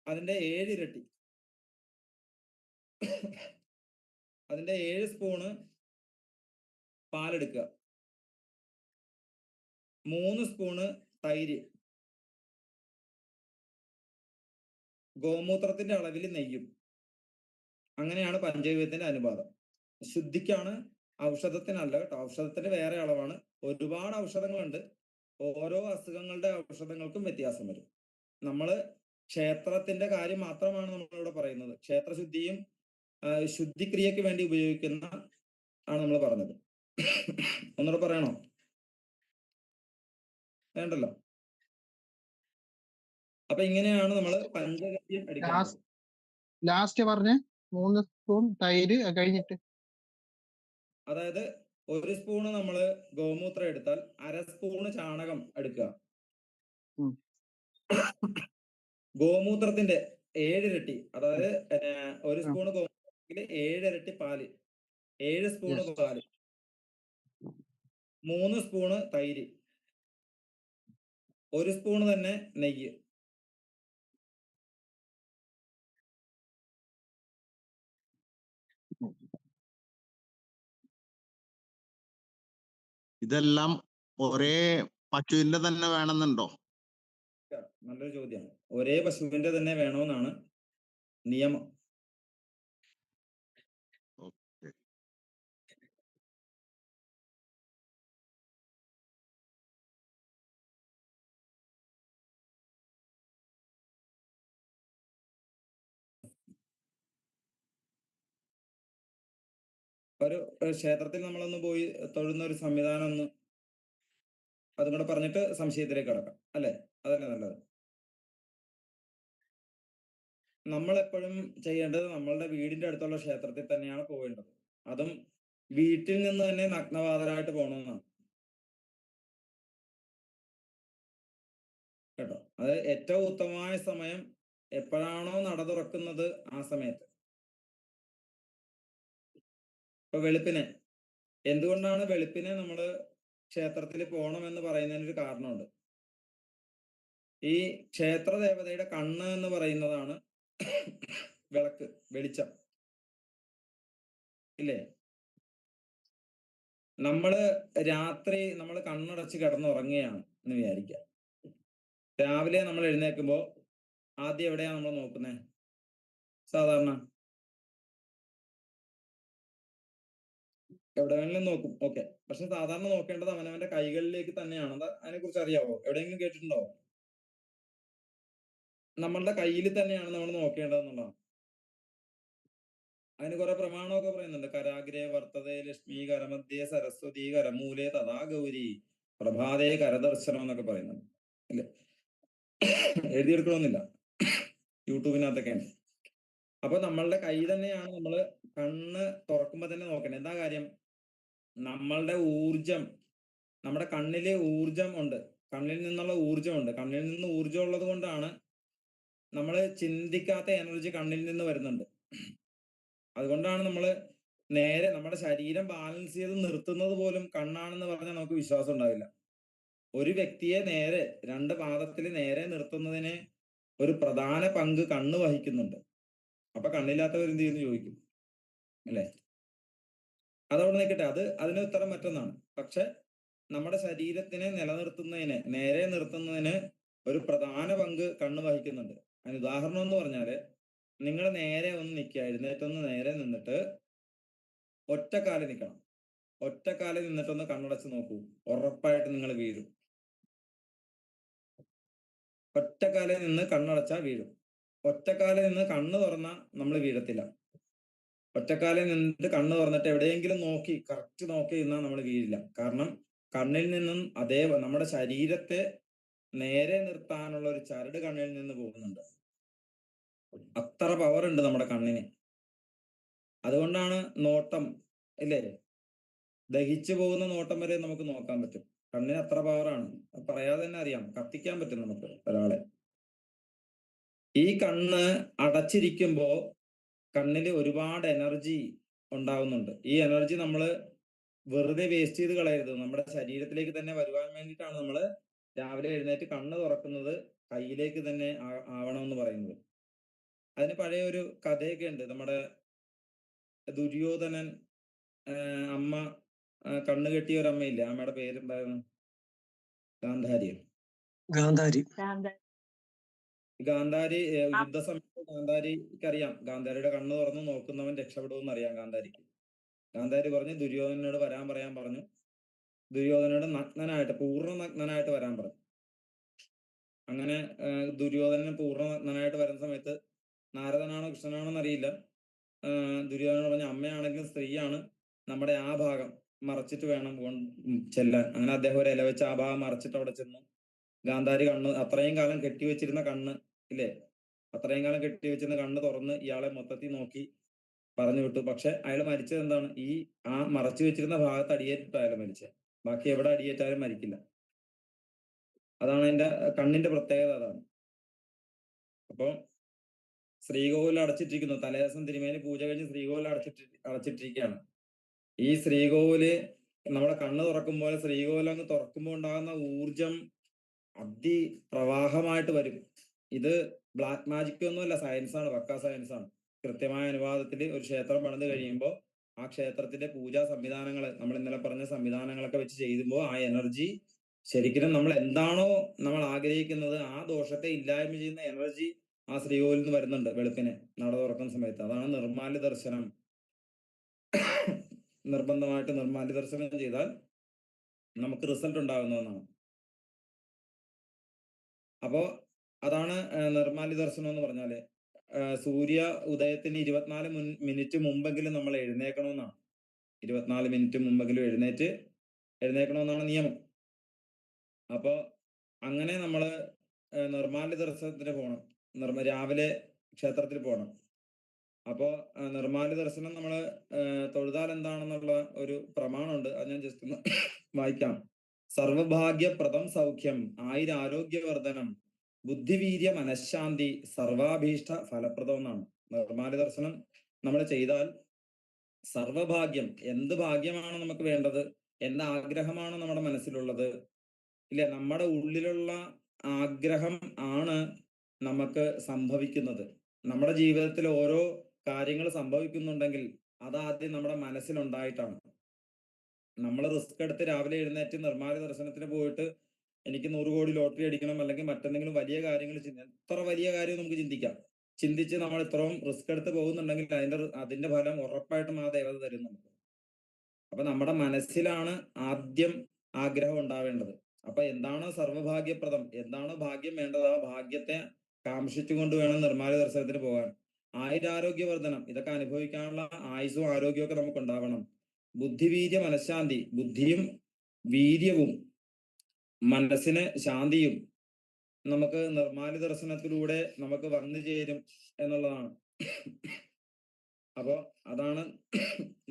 അതിന്റെ 7 ഇരട്ടി, അതിന്റെ 7 സ്പൂണ് പാലെടുക്കുക. 3 സ്പൂണ് തൈര്, ഗോമൂത്രത്തിന്റെ അളവിൽ നെയ്യും. അങ്ങനെയാണ് പഞ്ചഗവ്യത്തിന്റെ അനുപാതം. ശുദ്ധിക്കാണ്, ഔഷധത്തിനല്ല കേട്ടോ. ഔഷധത്തിന് വേറെ അളവാണ്. ഒരുപാട് ഔഷധങ്ങളുണ്ട്, ഓരോ അസുഖങ്ങളുടെ ഔഷധങ്ങൾക്കും വ്യത്യാസം വരും. നമ്മള് ക്ഷേത്രത്തിന്റെ കാര്യം മാത്രമാണ് നമ്മളിവിടെ പറയുന്നത്. ക്ഷേത്രശുദ്ധിയും ശുദ്ധിക്രിയക്ക് വേണ്ടി ഉപയോഗിക്കുന്ന ആണ് നമ്മൾ പറഞ്ഞത്. ഒന്നുകൂടെ പറയണോ? വേണ്ടല്ലോ. അപ്പൊ ഇങ്ങനെയാണ് നമ്മൾ പഞ്ചഗവ്യം എടുക്കുന്നത്. ലാസ്റ്റ് പറഞ്ഞ് 3 സ്പൂൺ തൈര് കഴിഞ്ഞിട്ട്, അതായത് 1 സ്പൂണ് നമ്മള് ഗോമൂത്രം എടുത്താൽ 1/2 സ്പൂണ് ചാണകം എടുക്കുക. ഗോമൂത്രത്തിന്റെ 7 ഇരട്ടി, അതായത് 1 സ്പൂണ് ഗോമൂത്രത്തിൽ 7 ഇരട്ടി പാല്, 7 സ്പൂണ് പാല്, 3 സ്പൂണ് തൈര്, 1 സ്പൂണ് തന്നെ നെയ്യ്. ഇതെല്ലാം ഒരേ പശുവിന്റെ തന്നെ വേണമെന്നുണ്ടോ? നല്ലൊരു ചോദ്യമാണ്. ഒരേ പശുവിന്റെ തന്നെ വേണമെന്നാണ് നിയമം. ഒരു ക്ഷേത്രത്തിൽ നമ്മളൊന്ന് പോയി തൊഴുന്ന ഒരു സംവിധാനം ഒന്ന് അതും കൂടെ പറഞ്ഞിട്ട് സംശയത്തിലേക്ക് കടക്കാം, അല്ലെ? അതല്ലേ നല്ലത്? നമ്മൾ എപ്പോഴും ചെയ്യേണ്ടത് നമ്മളുടെ വീടിന്റെ അടുത്തുള്ള ക്ഷേത്രത്തിൽ തന്നെയാണ് പോകേണ്ടത്. അതും വീട്ടിൽ നിന്ന് തന്നെ നഗ്നപാതരായിട്ട് പോകണമെന്നാണ് കേട്ടോ. അത് ഏറ്റവും ഉത്തമമായ സമയം എപ്പോഴാണോ നട തുറക്കുന്നത് ആ സമയത്ത്. ഇപ്പൊ വെളുപ്പിനെ, എന്തുകൊണ്ടാണ് വെളുപ്പിനെ നമ്മള് ക്ഷേത്രത്തിൽ പോകണമെന്ന് പറയുന്നതിനൊരു കാരണമുണ്ട്. ഈ ക്ഷേത്ര ദേവതയുടെ കണ്ണ് എന്ന് പറയുന്നതാണ് വിളക്ക്, വെളിച്ചം ഇല്ലേ? നമ്മള് രാത്രി നമ്മൾ കണ്ണടച്ച് കിടന്നുറങ്ങുകയാണ് എന്ന് വിചാരിക്കുക. രാവിലെ നമ്മൾ എഴുന്നേൽക്കുമ്പോ ആദ്യം എവിടെയാ നമ്മൾ നോക്കുന്നത്? സാധാരണ എവിടെ വേണമെങ്കിലും നോക്കും, ഓക്കെ. പക്ഷെ സാധാരണ നോക്കേണ്ടത് അവനവന്റെ കൈകളിലേക്ക് തന്നെയാണ്. അതിനെ കുറിച്ച് അറിയാവോ? എവിടെയെങ്കിലും കേട്ടിട്ടുണ്ടോ? നമ്മളുടെ കയ്യിൽ തന്നെയാണ് നമ്മൾ നോക്കേണ്ടതെന്നുള്ളതാണ്. അതിന് കുറെ പ്രമാണമൊക്കെ പറയുന്നുണ്ട്. കരാഗ്രേ വർത്തതേ ലക്ഷ്മി, കരമധ്യേ സരസ്വതി, കരമൂലേ തഥാ ഗൗരി, പ്രഭാതേ കരദർശനം എന്നൊക്കെ പറയുന്നുണ്ട്. ഇല്ലേ? എഴുതിയെടുക്കണമെന്നില്ല, യൂട്യൂബിനകത്തൊക്കെയാണ്. അപ്പൊ നമ്മളുടെ കൈ തന്നെയാണ് നമ്മൾ കണ്ണ് തുറക്കുമ്പോ തന്നെ നോക്കേണ്ടത്. എന്താ കാര്യം? നമ്മളുടെ ഊർജം, നമ്മുടെ കണ്ണില് ഊർജം ഉണ്ട്, കണ്ണിൽ നിന്നുള്ള ഊർജമുണ്ട്. കണ്ണിൽ നിന്ന് ഊർജം ഉള്ളത് കൊണ്ടാണ് നമ്മൾ ചിന്തിക്കാത്ത എനർജി കണ്ണിൽ നിന്ന് വരുന്നുണ്ട്. അതുകൊണ്ടാണ് നമ്മൾ നേരെ നമ്മുടെ ശരീരം ബാലൻസ് ചെയ്ത് നിർത്തുന്നത് പോലും കണ്ണാണെന്ന് പറഞ്ഞാൽ നമുക്ക് വിശ്വാസം ഉണ്ടാവില്ല. ഒരു വ്യക്തിയെ നേരെ രണ്ട് പാദത്തിൽ നേരെ നിർത്തുന്നതിന് ഒരു പ്രധാന പങ്ക് കണ്ണ് വഹിക്കുന്നുണ്ട്. അപ്പൊ കണ്ണില്ലാത്തവർ എന്ത് ചെയ്യുന്നു ചോദിക്കും അല്ലെ? അതവിടെ നിൽക്കട്ടെ, അതിന് ഉത്തരം മറ്റൊന്നാണ്. പക്ഷെ നമ്മുടെ ശരീരത്തിനെ നിലനിർത്തുന്നതിന്, നേരെ നിർത്തുന്നതിന് ഒരു പ്രധാന പങ്ക് കണ്ണ് വഹിക്കുന്നുണ്ട്. അതിന് ഉദാഹരണം എന്ന് പറഞ്ഞാല്, നിങ്ങൾ നേരെ ഒന്ന് നിൽക്കുക, എഴുന്നേറ്റൊന്ന് നേരെ നിന്നിട്ട് ഒറ്റക്കാലിൽ നിൽക്കണം. ഒറ്റക്കാലിൽ നിന്നിട്ടൊന്ന് കണ്ണടച്ച് നോക്കൂ, ഉറപ്പായിട്ട് നിങ്ങൾ വീഴും. ഒറ്റക്കാലിൽ നിന്ന് കണ്ണടച്ചാൽ വീഴും. ഒറ്റക്കാലിൽ നിന്ന് കണ്ണ് തുറന്നാൽ നമ്മൾ വീഴത്തില്ല. ഒറ്റക്കാലിൽ നിന്നിട്ട് കണ്ണ് തുറന്നിട്ട് എവിടെയെങ്കിലും നോക്കി കറക്റ്റ് നോക്കി നിന്നാൽ നമ്മൾ വീഴില്ല. കാരണം കണ്ണിൽ നിന്നും നമ്മുടെ ശരീരത്തെ നേരെ നിർത്താനുള്ള ഒരു ചരട് കണ്ണിൽ നിന്ന് പോകുന്നുണ്ട്. അത്ര പവർ ഉണ്ട് നമ്മുടെ കണ്ണിന്. അതുകൊണ്ടാണ് നോട്ടം ഇല്ലേ, ദഹിച്ചു പോകുന്ന നോട്ടം വരെ നമുക്ക് നോക്കാൻ പറ്റും. കണ്ണിന് അത്ര പവറാണ്. പറയാതെ തന്നെ അറിയാം, കത്തിക്കാൻ പറ്റും നമുക്ക് ഒരാളെ. ഈ കണ്ണ് അടച്ചിരിക്കുമ്പോ കണ്ണിൽ ഒരുപാട് എനർജി ഉണ്ടാവുന്നുണ്ട്. ഈ എനർജി നമ്മൾ വെറുതെ വേസ്റ്റ് ചെയ്ത് കളയരുത്. നമ്മുടെ ശരീരത്തിലേക്ക് തന്നെ വരുവാൻ വേണ്ടിയിട്ടാണ് നമ്മൾ രാവിലെ എഴുന്നേറ്റ് കണ്ണ് തുറക്കുന്നത് കയ്യിലേക്ക് തന്നെ ആവണമെന്ന് പറയുന്നത്. അതിന് പഴയ ഒരു കഥയൊക്കെ ഉണ്ട്. നമ്മുടെ ദുര്യോധനൻ അമ്മ കണ്ണ് കെട്ടിയ ഒരു അമ്മയില്ലേ, അമ്മയുടെ പേരുണ്ടായിരുന്നു ഗാന്ധാരി. യുദ്ധസമയത്ത് ഗാന്ധാരിക്ക് അറിയാം, ഗാന്ധാരിയുടെ കണ്ണ് തുറന്ന് നോക്കുന്നവൻ രക്ഷപ്പെടുമെന്ന് അറിയാം ഗാന്ധാരിക്ക്. ഗാന്ധാരി പറഞ്ഞു ദുര്യോധനോട് വരാൻ പറയാൻ പറഞ്ഞു. ദുര്യോധനോട് നഗ്നനായിട്ട്, പൂർണ്ണ നഗ്നനായിട്ട് വരാൻ പറഞ്ഞു. അങ്ങനെ ദുര്യോധനൻ പൂർണ്ണ നഗ്നനായിട്ട് വരുന്ന സമയത്ത് നാരദനാണോ കൃഷ്ണനാണോ എന്നറിയില്ല, ദുര്യോധനൻ പറഞ്ഞ അമ്മയാണെങ്കിലും സ്ത്രീയാണ്, നമ്മുടെ ആ ഭാഗം മറച്ചിട്ട് വേണം ചെല്ലാൻ. അങ്ങനെ അദ്ദേഹം ഒരു ഇല വെച്ച് ആ ഭാഗം മറച്ചിട്ട് അവിടെ ചെന്നു. ഗാന്ധാരി കണ്ണ്, അത്രയും കാലം കെട്ടിവെച്ചിരുന്ന കണ്ണ് ഇല്ലേ, അത്രയും കാലം കെട്ടിവെച്ചിരുന്ന കണ്ണ് തുറന്ന് ഇയാളെ മൊത്തത്തിൽ നോക്കി പറഞ്ഞു വിട്ടു. പക്ഷെ അയാൾ മരിച്ചത് എന്താണ്? ആ മറച്ചു വെച്ചിരുന്ന ഭാഗത്ത് അടിയേറ്റിട്ട് അയാൾ മരിച്ചത്. ബാക്കി എവിടെ അടിയേറ്റാലും മരിക്കില്ല. അതാണ് അതിന്റെ കണ്ണിന്റെ പ്രത്യേകത, അതാണ്. അപ്പൊ ശ്രീകോവിൽ അടച്ചിട്ടിരിക്കുന്നു. തലേദിവസം തിരുമേനി പൂജ കഴിഞ്ഞ് ശ്രീകോവിൽ അടച്ചിട്ടിരിക്കുകയാണ്. ഈ ശ്രീകോവില് നമ്മുടെ കണ്ണ് തുറക്കുമ്പോൾ, ശ്രീകോവിൽ അങ്ങ് തുറക്കുമ്പോൾ ഉണ്ടാകുന്ന ഊർജം അതിപ്രവാഹമായിട്ട് വരും. ഇത് ബ്ലാക്ക് മാജിക് ഒന്നുമല്ല, സയൻസാണ്, പക്കാ സയൻസാണ്. കൃത്യമായ അനുവാദത്തിൽ ഒരു ക്ഷേത്രം പണിത് കഴിയുമ്പോൾ ആ ക്ഷേത്രത്തിന്റെ പൂജാ സംവിധാനങ്ങൾ, നമ്മൾ ഇന്നലെ പറഞ്ഞ സംവിധാനങ്ങളൊക്കെ വെച്ച് ചെയ്യുമ്പോൾ ആ എനർജി ശരിക്കും നമ്മൾ എന്താണോ നമ്മൾ ആഗ്രഹിക്കുന്നത് ആ ദോഷത്തെ ഇല്ലായ്മ ചെയ്യുന്ന എനർജി ആ ശ്രീകോവിൽ നിന്ന് വരുന്നുണ്ട് വെളുപ്പിനെ നട തുറക്കുന്ന സമയത്ത്. അതാണ് നിർമ്മാല്യ ദർശനം. നിർബന്ധമായിട്ട് നിർമ്മാല്യ ദർശനം ചെയ്താൽ നമുക്ക് റിസൾട്ട് ഉണ്ടാകുന്നതെന്നാണ്. അപ്പോ അതാണ് നിർമ്മാല്യ ദർശനം എന്ന് പറഞ്ഞാല്. സൂര്യ ഉദയത്തിന് 24 മിനിറ്റ് മുമ്പെങ്കിലും നമ്മൾ എഴുന്നേക്കണമെന്നാണ്. 24 മിനിറ്റ് മുമ്പെങ്കിലും എഴുന്നേക്കണമെന്നാണ് നിയമം. അപ്പോ അങ്ങനെ നമ്മള് നിർമ്മാല്യ ദർശനത്തിന് പോകണം. രാവിലെ ക്ഷേത്രത്തിൽ പോകണം. അപ്പോ നിർമ്മാല്യ ദർശനം നമ്മള് തൊഴുതാൽ എന്താണെന്നുള്ള ഒരു പ്രമാണമുണ്ട്. അത് ഞാൻ ജസ്റ്റ് ഒന്ന് വായിക്കാം. സർവഭാഗ്യപ്രദം സൗഖ്യം, ആയുരാരോഗ്യവർദ്ധനം, ബുദ്ധിവീര്യ മനഃശാന്തി, സർവാഭീഷ്ട ഫലപ്രദം എന്നാണ്. നിർമ്മാല്യ ദർശനം നമ്മൾ ചെയ്താൽ സർവഭാഗ്യം, എന്ത് ഭാഗ്യമാണ് നമുക്ക് വേണ്ടത്, എന്ത് ആഗ്രഹമാണ് നമ്മുടെ മനസ്സിലുള്ളത്, ഇല്ലേ, നമ്മുടെ ഉള്ളിലുള്ള ആഗ്രഹം ആണ് നമുക്ക് സംഭവിക്കുന്നത്. നമ്മുടെ ജീവിതത്തിൽ ഓരോ കാര്യങ്ങൾ സംഭവിക്കുന്നുണ്ടെങ്കിൽ അതാദ്യം നമ്മുടെ മനസ്സിലുണ്ടായിട്ടാണ്. നമ്മൾ റിസ്ക് എടുത്ത് രാവിലെ എഴുന്നേറ്റ് നിർമ്മാല്യ ദർശനത്തിന് പോയിട്ട് എനിക്ക് 100 കോടി ലോട്ടറി അടിക്കണം അല്ലെങ്കിൽ മറ്റെന്തെങ്കിലും വലിയ കാര്യങ്ങൾ എത്ര വലിയ കാര്യം നമുക്ക് ചിന്തിച്ച് നമ്മൾ ഇത്രയും റിസ്ക് എടുത്ത് പോകുന്നുണ്ടെങ്കിൽ അതിന്റെ ഫലം ഉറപ്പായിട്ടും ആ ദേവത തരും നമുക്ക്. അപ്പൊ നമ്മുടെ മനസ്സിലാണ് ആദ്യം ആഗ്രഹം ഉണ്ടാവേണ്ടത്. അപ്പൊ എന്താണ് സർവഭാഗ്യപ്രദം, എന്താണ് ഭാഗ്യം വേണ്ടത്, ആ ഭാഗ്യത്തെ കാംക്ഷിച്ചുകൊണ്ട് വേണം നിർമ്മാല്യ ദർശനത്തിന് പോകാൻ. ആയുരാരോഗ്യവർദ്ധനം, ഇതൊക്കെ അനുഭവിക്കാനുള്ള ആയുസ്സും ആരോഗ്യവും ഒക്കെ നമുക്ക് ഉണ്ടാവണം. ബുദ്ധിവീര്യ മനഃശാന്തി, ബുദ്ധിയും വീര്യവും മനസ്സിന് ശാന്തിയും നമുക്ക് നിർമ്മാല്യ ദർശനത്തിലൂടെ നമുക്ക് വന്നു ചേരും എന്നുള്ളതാണ്. അപ്പോ അതാണ്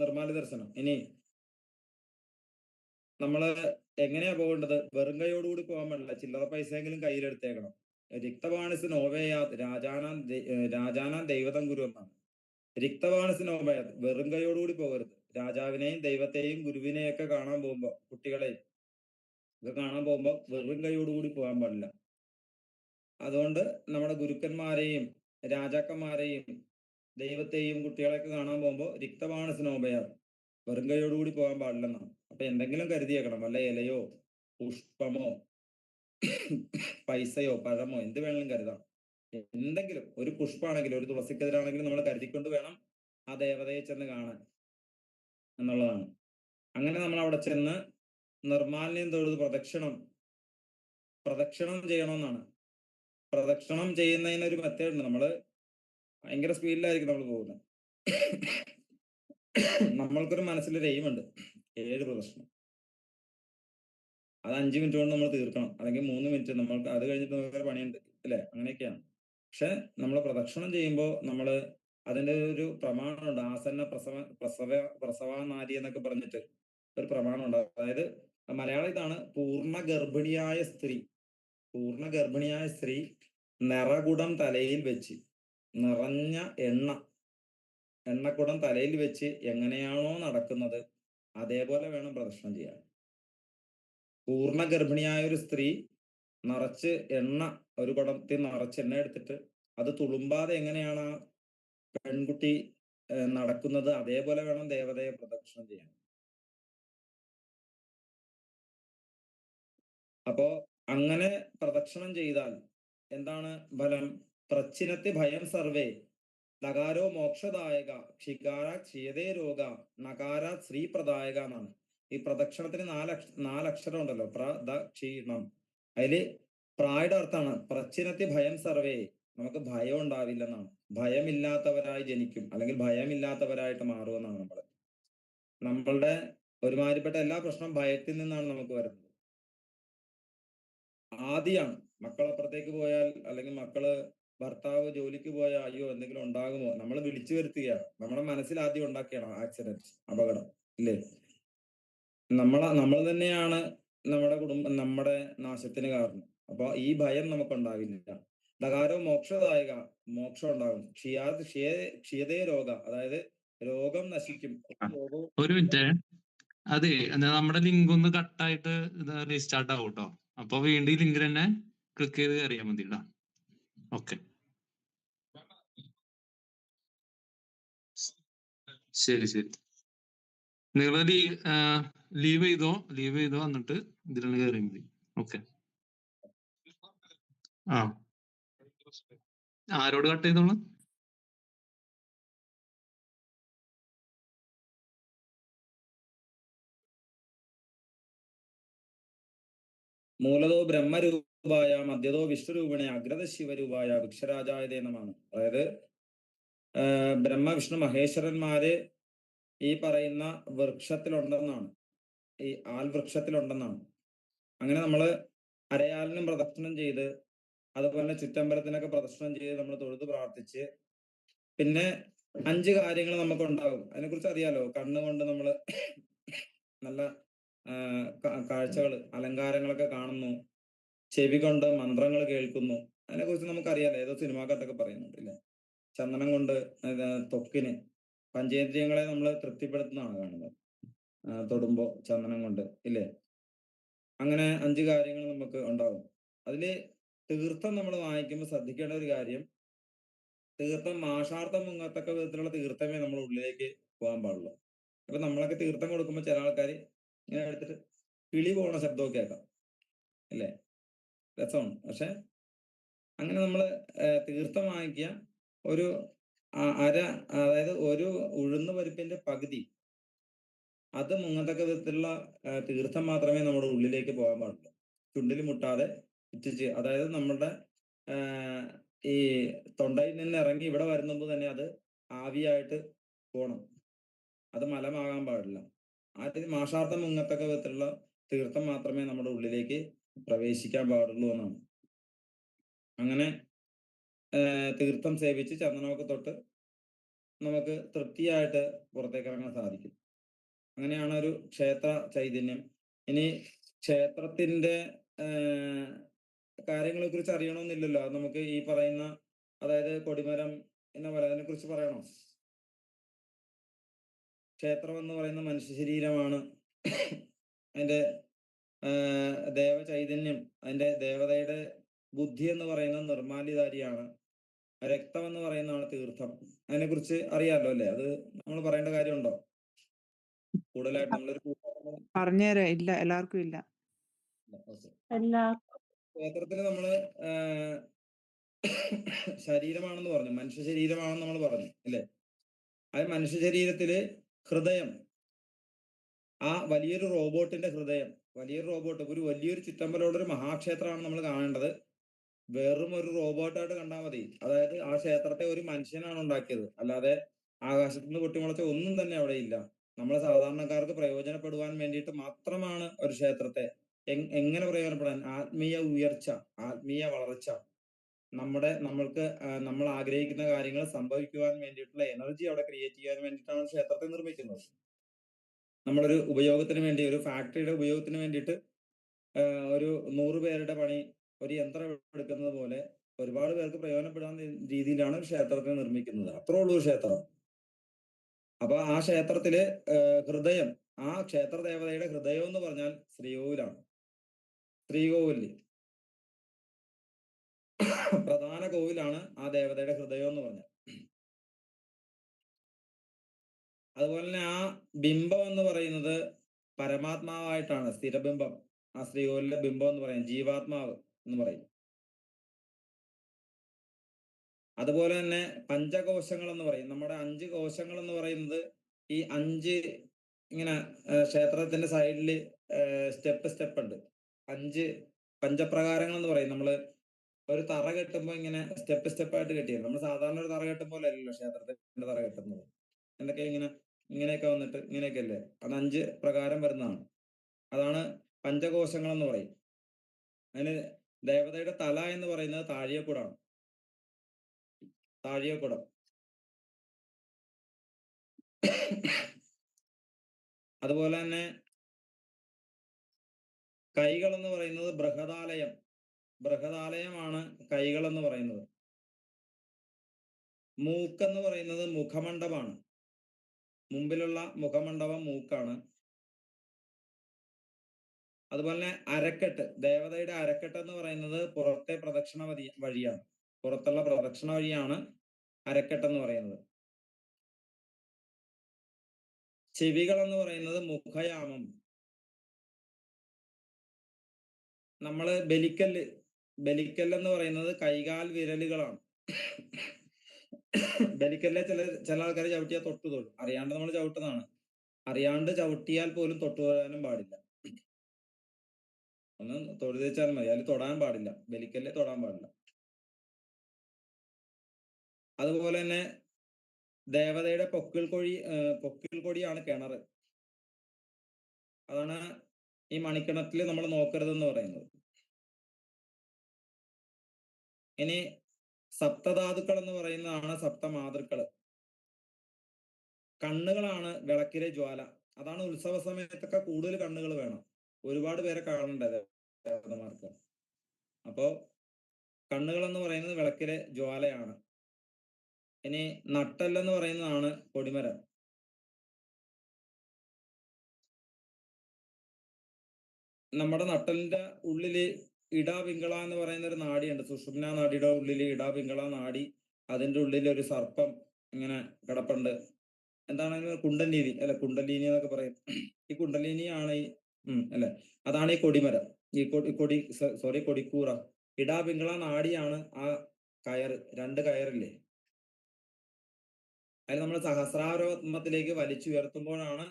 നിർമ്മാല്യ ദർശനം. ഇനി നമ്മള് എങ്ങനെയാ പോകേണ്ടത്? വെറും കൈയോടുകൂടി പോകാൻ പാടില്ല, ചില്ലറ പൈസയെങ്കിലും കയ്യിലെടുത്തേക്കണം. റിക്തവാണിസ് നോവേയാത് രാജാനാൻ ദൈവതം ഗുരു എന്നാണ്. റിക്തവാണിസ് നോവേയാത്, വെറും കൈയോടുകൂടി പോകരുത്. രാജാവിനെയും ദൈവത്തെയും ഗുരുവിനെയും ഒക്കെ കാണാൻ പോകുമ്പോ, കുട്ടികളെയും ഇത് കാണാൻ പോകുമ്പോ വെറും കൈയോടുകൂടി പോകാൻ പാടില്ല. അതുകൊണ്ട് നമ്മുടെ ഗുരുക്കന്മാരെയും രാജാക്കന്മാരെയും ദൈവത്തെയും കുട്ടികളെയൊക്കെ കാണാൻ പോകുമ്പോൾ റിക്തവാണിസ് നോവേയാത്, വെറും കൈയോടുകൂടി പോകാൻ പാടില്ലെന്നാണ്. അപ്പൊ എന്തെങ്കിലും കരുതിയേക്കണം, വല്ല ഇലയോ പുഷ്പമോ പൈസയോ പഴമോ എന്ത് വേണമെങ്കിലും കരുതാം. എന്തെങ്കിലും ഒരു പുഷ്പമാണെങ്കിലും ഒരു തുളസിക്കെതിരാണെങ്കിലും നമ്മൾ കരുതിക്കൊണ്ട് വേണം ആ ദേവതയെ ചെന്ന് കാണാൻ എന്നുള്ളതാണ്. അങ്ങനെ നമ്മൾ അവിടെ ചെന്ന് നിർമ്മാല്യം തൊഴുത് പ്രദക്ഷിണം ചെയ്യണമെന്നാണ്. പ്രദക്ഷിണം ചെയ്യുന്നതിനൊരു മെത്തേഡ് ഉണ്ട്. നമ്മള് ഭയങ്കര സ്പീഡിലായിരിക്കും നമ്മൾ പോകുന്നത്. നമ്മൾക്കൊരു മനസ്സിലൊരു എയിമുണ്ട്, 7 പ്രദക്ഷിണം. അത് 5 മിനിറ്റ് കൊണ്ട് നമ്മൾ തീർക്കണം, അല്ലെങ്കിൽ 3 മിനിറ്റ്. നമ്മൾക്ക് അത് കഴിഞ്ഞിട്ട് വേറെ പണിയുണ്ട്, അല്ലെ? അങ്ങനെയൊക്കെയാണ്. പക്ഷെ നമ്മൾ പ്രദക്ഷിണം ചെയ്യുമ്പോൾ നമ്മള് അതിന്റെ ഒരു പ്രമാണമുണ്ട്. ആസന്ന പ്രസവനാരി എന്നൊക്കെ പറഞ്ഞിട്ട് ഒരു പ്രമാണമുണ്ട്. അതായത് മലയാളം ഇതാണ്: പൂർണ്ണ ഗർഭിണിയായ സ്ത്രീ നിറകുടം തലയിൽ വെച്ച്, നിറഞ്ഞ എണ്ണക്കുടം തലയിൽ വെച്ച് എങ്ങനെയാണോ നടക്കുന്നത് അതേപോലെ വേണം പ്രദക്ഷിണം ചെയ്യാൻ. പൂർണ്ണ ഗർഭിണിയായ ഒരു സ്ത്രീ നിറച്ച് ഒരു കുടത്തിൽ നിറച്ച് എണ്ണ എടുത്തിട്ട് അത് തുളുമ്പാതെ എങ്ങനെയാണ് ആ പെൺകുട്ടി നടക്കുന്നത് അതേപോലെ വേണം ദേവതയെ പ്രദക്ഷിണം ചെയ്യാൻ. അപ്പോ അങ്ങനെ പ്രദക്ഷിണം ചെയ്താൽ എന്താണ് ഫലം? പ്രച്ചിനത്തി ഭയം സർവേ, നകാരോ മോക്ഷദായക, ക്ഷികാര ക്ഷീയതേ രോഗ, നകാര ശ്രീപ്രദായക എന്നാണ്. ഈ പ്രദക്ഷിണത്തിന് 4 അക്ഷരം ഉണ്ടല്ലോ, പ്രദക്ഷിണം. അതില് പ്രായുടെ അർത്ഥമാണ് പ്രച്ചിനത്തി ഭയം സർവേ, നമുക്ക് ഭയം ഉണ്ടാവില്ലെന്നാണ്. ഭയമില്ലാത്തവരായി ജനിക്കും, അല്ലെങ്കിൽ ഭയമില്ലാത്തവരായിട്ട് മാറുമെന്നാണ്. നമ്മളുടെ ഒരുമാതിരിപ്പെട്ട എല്ലാ പ്രശ്നവും ഭയത്തിൽ നിന്നാണ് നമുക്ക് വരുന്നത്. ആദിയാണ്. മക്കളപ്പുറത്തേക്ക് പോയാൽ, അല്ലെങ്കിൽ ഭർത്താവ് ജോലിക്ക് പോയാൽ അയ്യോ എന്തെങ്കിലും ഉണ്ടാകുമോ, നമ്മൾ വിളിച്ചു വരുത്തുകയാണ്. നമ്മുടെ മനസ്സിൽ ആദ്യം ഉണ്ടാക്കുകയാണ് ആക്സിഡന്റ്, അപകടം, ഇല്ലേ? നമ്മൾ തന്നെയാണ് നമ്മുടെ നാശത്തിന് കാരണം. അപ്പൊ ഈ ഭയം നമുക്കുണ്ടാവില്ല. ദകാരോ മോക്ഷദായക, മോക്ഷം ഉണ്ടാകും. ക്ഷീയതേ രോഗ, അതായത് രോഗം നശിക്കും. ഒരു മിനിറ്റ്, അതെ, നമ്മുടെ ലിങ്ക് ഒന്ന് കട്ടായിട്ട് റീസ്റ്റാർട്ട് ആവും കേട്ടോ. അപ്പൊ വീണ്ടും ഈ ലിങ്കിൽ തന്നെ ക്ലിക്ക് ചെയ്ത് കയറിയാൽ മതി. ഓക്കെ, ശരി. നിങ്ങൾ ലീവ് ചെയ്തോ എന്നിട്ട് ഇതിലാണ് കയറിയാൽ മതി. ഓക്കെ. ആരോട് കട്ട് ചെയ്തോളൂ? മൂലതോ ബ്രഹ്മരൂപായ, മധ്യതോ വിഷ്ണുരൂപിണെ, അഗ്രത ശിവരൂപായ, വൃക്ഷരാജായ നമാണ്. അതായത് ബ്രഹ്മ വിഷ്ണു മഹേശ്വരന്മാര് ഈ പറയുന്ന വൃക്ഷത്തിലുണ്ടെന്നാണ്, ഈ ആൽവൃക്ഷത്തിലുണ്ടെന്നാണ്. അങ്ങനെ നമ്മള് അരയാലിനും പ്രദക്ഷിണം ചെയ്ത് അതുപോലെ ചുറ്റമ്പലത്തിനൊക്കെ പ്രദക്ഷിണം ചെയ്ത് നമ്മൾ തൊഴുത് പ്രാർത്ഥിച്ച് പിന്നെ 5 കാര്യങ്ങൾ നമുക്ക് ഉണ്ടാകും. അതിനെക്കുറിച്ച് അറിയാലോ. കണ്ണുകൊണ്ട് നമ്മൾ നല്ല കാഴ്ചകൾ, അലങ്കാരങ്ങളൊക്കെ കാണുന്നു. ചെവി കൊണ്ട് മന്ത്രങ്ങൾ കേൾക്കുന്നു. അതിനെക്കുറിച്ച് നമുക്കറിയാലോ. ഏതോ സിനിമാക്കത്തൊക്കെ പറയുന്നുണ്ട് ഇല്ലേ. ചന്ദനം കൊണ്ട് ത്വക്കിന് പഞ്ചേന്ദ്രിയങ്ങളെ നമ്മൾ തൃപ്തിപ്പെടുത്തുന്നതാണ് കാണുന്നത് തൊടുമ്പോ ചന്ദനം കൊണ്ട് ഇല്ലേ. അങ്ങനെ 5 കാര്യങ്ങൾ നമുക്ക് ഉണ്ടാകും. അതില് തീർത്ഥം നമ്മൾ വാങ്ങിക്കുമ്പോൾ ശ്രദ്ധിക്കേണ്ട ഒരു കാര്യം, തീർത്ഥം മാഷാർത്ഥം മുങ്ങത്തക്ക വിധത്തിലുള്ള തീർത്ഥമേ നമ്മൾ ഉള്ളിലേക്ക് പോകാൻ പാടുള്ളൂ. അപ്പൊ നമ്മളൊക്കെ തീർത്ഥം കൊടുക്കുമ്പോൾ ചില ആൾക്കാർ ഇങ്ങനെ എടുത്തിട്ട് കിളി പോണ ശബ്ദമൊക്കെ കേൾക്കാം അല്ലേ, രസമാണ്. പക്ഷെ അങ്ങനെ നമ്മൾ തീർത്ഥം വാങ്ങിക്കുക ഒരു അതായത് ഒരു ഉഴുന്ന് പരിപ്പിന്റെ പകുതി അത് മുങ്ങത്തക്ക വിധത്തിലുള്ള തീർത്ഥം മാത്രമേ നമ്മുടെ ഉള്ളിലേക്ക് പോകാൻ പാടുള്ളൂ. ചുണ്ടിൽ മുട്ടാതെ ഇറ്റിച്ച്, അതായത് നമ്മളുടെ ഈ തൊണ്ടയിൽ നിന്ന് ഇറങ്ങി ഇവിടെ വരുമ്പോൾ തന്നെ അത് ആവിയായിട്ട് പോണം. അത് മലമാകാൻ പാടില്ല. മാഷാർത്ഥം മുങ്ങത്തക്ക വിധത്തിലുള്ള തീർത്ഥം മാത്രമേ നമ്മുടെ ഉള്ളിലേക്ക് പ്രവേശിക്കാൻ പാടുള്ളൂ എന്നാണ്. അങ്ങനെ തീർത്ഥം സേവിച്ച് ചന്ദനമൊക്കെ തൊട്ട് നമുക്ക് തൃപ്തിയായിട്ട് പുറത്തേക്ക് ഇറങ്ങാൻ സാധിക്കും. അങ്ങനെയാണ് ഒരു ക്ഷേത്ര ചൈതന്യം. ഇനി ക്ഷേത്രത്തിന്റെ കാര്യങ്ങളെ കുറിച്ച് അറിയണമെന്നില്ലല്ലോ. അത് നമുക്ക് ഈ പറയുന്ന, അതായത് കൊടിമരം എന്ന പോലെ അതിനെ കുറിച്ച് പറയണോ? ക്ഷേത്രം എന്ന് പറയുന്ന മനുഷ്യ ശരീരമാണ്. അതിന്റെ ദേവചൈതന്യം, അതിന്റെ ദേവതയുടെ ബുദ്ധി എന്ന് പറയുന്നത് നിർമാല്യധാരിയാണ്. രക്തം എന്ന് പറയുന്നതാണ് തീർത്ഥം. അതിനെ കുറിച്ച് അറിയാലോ അല്ലേ? അത് നമ്മൾ പറയേണ്ട കാര്യമുണ്ടോ? കൂടുതലായിട്ട് നമ്മളൊരു പറഞ്ഞുതരാം. ഇല്ല, എല്ലാവർക്കും ഇല്ല. ക്ഷേത്രത്തിന് നമ്മള് ശരീരമാണെന്ന് പറഞ്ഞു, മനുഷ്യ ശരീരമാണെന്ന് നമ്മൾ പറഞ്ഞു അല്ലേ. അത് മനുഷ്യ ശരീരത്തില് ഹൃദയം, ആ വലിയൊരു റോബോട്ടിന്റെ ഹൃദയം, വലിയൊരു റോബോട്ട്, ഒരു വലിയൊരു ചുറ്റമ്പലോടെ ഒരു മഹാക്ഷേത്രമാണ് നമ്മൾ കാണേണ്ടത്. വെറും ഒരു റോബോട്ടായിട്ട് കണ്ടാൽ മതി. അതായത് ആ ക്ഷേത്രത്തെ ഒരു മനുഷ്യനാണ് ഉണ്ടാക്കിയത്, അല്ലാതെ ആകാശത്ത് നിന്ന് പൊട്ടിമുളച്ച ഒന്നും തന്നെ അവിടെ ഇല്ല. നമ്മളെ സാധാരണക്കാർക്ക് പ്രയോജനപ്പെടുവാൻ വേണ്ടിയിട്ട് മാത്രമാണ് ഒരു ക്ഷേത്രത്തെ. എങ്ങനെ പ്രയോജനപ്പെടാൻ? ആത്മീയ ഉയർച്ച, ആത്മീയ വളർച്ച, നമ്മൾക്ക് നമ്മൾ ആഗ്രഹിക്കുന്ന കാര്യങ്ങൾ സംഭവിക്കുവാൻ വേണ്ടിയിട്ടുള്ള എനർജി അവിടെ ക്രിയേറ്റ് ചെയ്യാൻ വേണ്ടിയിട്ടാണ് ക്ഷേത്രത്തെ നിർമ്മിക്കുന്നത്. നമ്മളൊരു ഉപയോഗത്തിന് വേണ്ടി, ഒരു ഫാക്ടറിയുടെ ഉപയോഗത്തിന് വേണ്ടിയിട്ട് ഒരു 100 പേരുടെ പണി ഒരു യന്ത്രം എടുക്കുന്നത് പോലെ ഒരുപാട് പേർക്ക് പ്രയോജനപ്പെടാൻ രീതിയിലാണ് ക്ഷേത്രത്തെ നിർമ്മിക്കുന്നത്. അത്രേ ഉള്ളൂ ക്ഷേത്രം. അപ്പൊ ആ ക്ഷേത്രത്തില് ഹൃദയം, ആ ക്ഷേത്ര ദേവതയുടെ ഹൃദയം എന്ന് പറഞ്ഞാൽ ശ്രീകോവിലാണ്. ശ്രീകോവില് പ്രധാന കോവിലാണ് ആ ദേവതയുടെ ഹൃദയം എന്ന് പറഞ്ഞാൽ. അതുപോലെ തന്നെ ആ ബിംബം എന്ന് പറയുന്നത് പരമാത്മാവായിട്ടാണ്, സ്ഥിരബിംബം. ആ ശ്രീകോവിലിലെ ബിംബം എന്ന് പറയും ജീവാത്മാവ് എന്ന് പറയും. അതുപോലെ തന്നെ പഞ്ചകോശങ്ങൾ എന്ന് പറയും. നമ്മുടെ 5 കോശങ്ങൾ എന്ന് പറയുന്നത് ഈ 5 ഇങ്ങനെ ക്ഷേത്രത്തിന്റെ സൈഡിൽ സ്റ്റെപ്പ് ഉണ്ട്. 5 പഞ്ചപ്രകാരങ്ങൾ എന്ന് പറയും. നമ്മള് ഒരു തറ കെട്ടുമ്പോൾ ഇങ്ങനെ സ്റ്റെപ്പായിട്ട് കെട്ടിയത്. നമ്മൾ സാധാരണ ഒരു തറ കെട്ടും പോലെ അല്ലല്ലോ ക്ഷേത്രത്തിന്റെ തറ കെട്ടുന്നത്. എന്തൊക്കെ ഇങ്ങനെയൊക്കെ വന്നിട്ട് ഇങ്ങനെയൊക്കെ അല്ലേ. അത് 5 പ്രകാരം വരുന്നതാണ്. അതാണ് പഞ്ചകോശങ്ങൾ എന്ന് പറയും. അതിന് ദേവതയുടെ തല എന്ന് പറയുന്നത് താഴികക്കുടമാണ്. താഴികക്കുടം. അതുപോലെ തന്നെ കൈകൾ എന്ന് പറയുന്നത് ബൃഹദാലയമാണ് കൈകൾ എന്ന് പറയുന്നത്. മൂക്കെന്ന് പറയുന്നത് മുഖമണ്ഡപമാണ്. മുമ്പിലുള്ള മുഖമണ്ഡപം മൂക്കാണ്. അതുപോലെ തന്നെ അരക്കെട്ട്, ദേവതയുടെ അരക്കെട്ട് എന്ന് പറയുന്നത് പുറത്തെ പ്രദക്ഷിണ വഴിയാണ്. പുറത്തുള്ള പ്രദക്ഷിണ വഴിയാണ് അരക്കെട്ട് എന്ന് പറയുന്നത്. ചെവികൾ എന്ന് പറയുന്നത് മുഖയാമം. നമ്മള് ബലിക്കല്ല് എന്ന് പറയുന്നത് കൈകാൽ വിരലുകളാണ്. ബലിക്കല്ലെ ചില ആൾക്കാർ ചവിട്ടിയാൽ തൊടും. അറിയാണ്ട് നമ്മൾ ചവിട്ടുന്നതാണ്. അറിയാണ്ട് ചവിട്ടിയാൽ പോലും തൊടാനും പാടില്ല. ഒന്ന് തൊഴുത് വെച്ചാൽ മതി, അതിൽ തൊടാൻ പാടില്ല. ബലിക്കല്ലെ തൊടാൻ പാടില്ല. അതുപോലെ തന്നെ ദേവതയുടെ പൊക്കിൾ കൊടിയാണ് കിണറ്. അതാണ് ഈ മണിക്കിണറ്റിൽ നമ്മൾ നോക്കരുതെന്ന് പറയുന്നത്. ഇനി സപ്തധാതുക്കൾ എന്ന് പറയുന്നതാണ് സപ്തമാതൃക്കള്. കണ്ണുകളാണ് വിളക്കിലെ ജ്വാല. അതാണ് ഉത്സവ സമയത്തൊക്കെ കൂടുതൽ കണ്ണുകൾ വേണം. ഒരുപാട് പേരെ കാണണ്ടത് ദേവതമാർക്ക്. അപ്പോ കണ്ണുകൾ എന്ന് പറയുന്നത് വിളക്കിലെ ജ്വാലയാണ്. ഇനി നട്ടെല്ലെന്ന് പറയുന്നതാണ് കൊടിമരം. നമ്മുടെ നട്ടലിന്റെ ഉള്ളില് ഇടാപിങ്കള എന്ന് പറയുന്ന ഒരു നാഡിയുണ്ട്. സുഷുമ്ന നാഡിയുടെ ഉള്ളില് ഇടാപിങ്കള നാഡി, അതിന്റെ ഉള്ളിൽ ഒരു സർപ്പം ഇങ്ങനെ കിടപ്പുണ്ട്. എന്താണ് കുണ്ടലിനി അല്ലെ, കുണ്ടലിനി എന്നൊക്കെ പറയും. ഈ കുണ്ടലിനിയാണ് ഈ അല്ലെ, അതാണ് ഈ കൊടിമരം. ഈ കൊടിക്കൂറ. ഇടാപിങ്കള നാഡിയാണ് ആ കയറ്, 2 കയറില്ലേ, അതിൽ നമ്മൾ സഹസ്രാരോമത്തിലേക്ക് വലിച്ചുയർത്തുമ്പോഴാണ്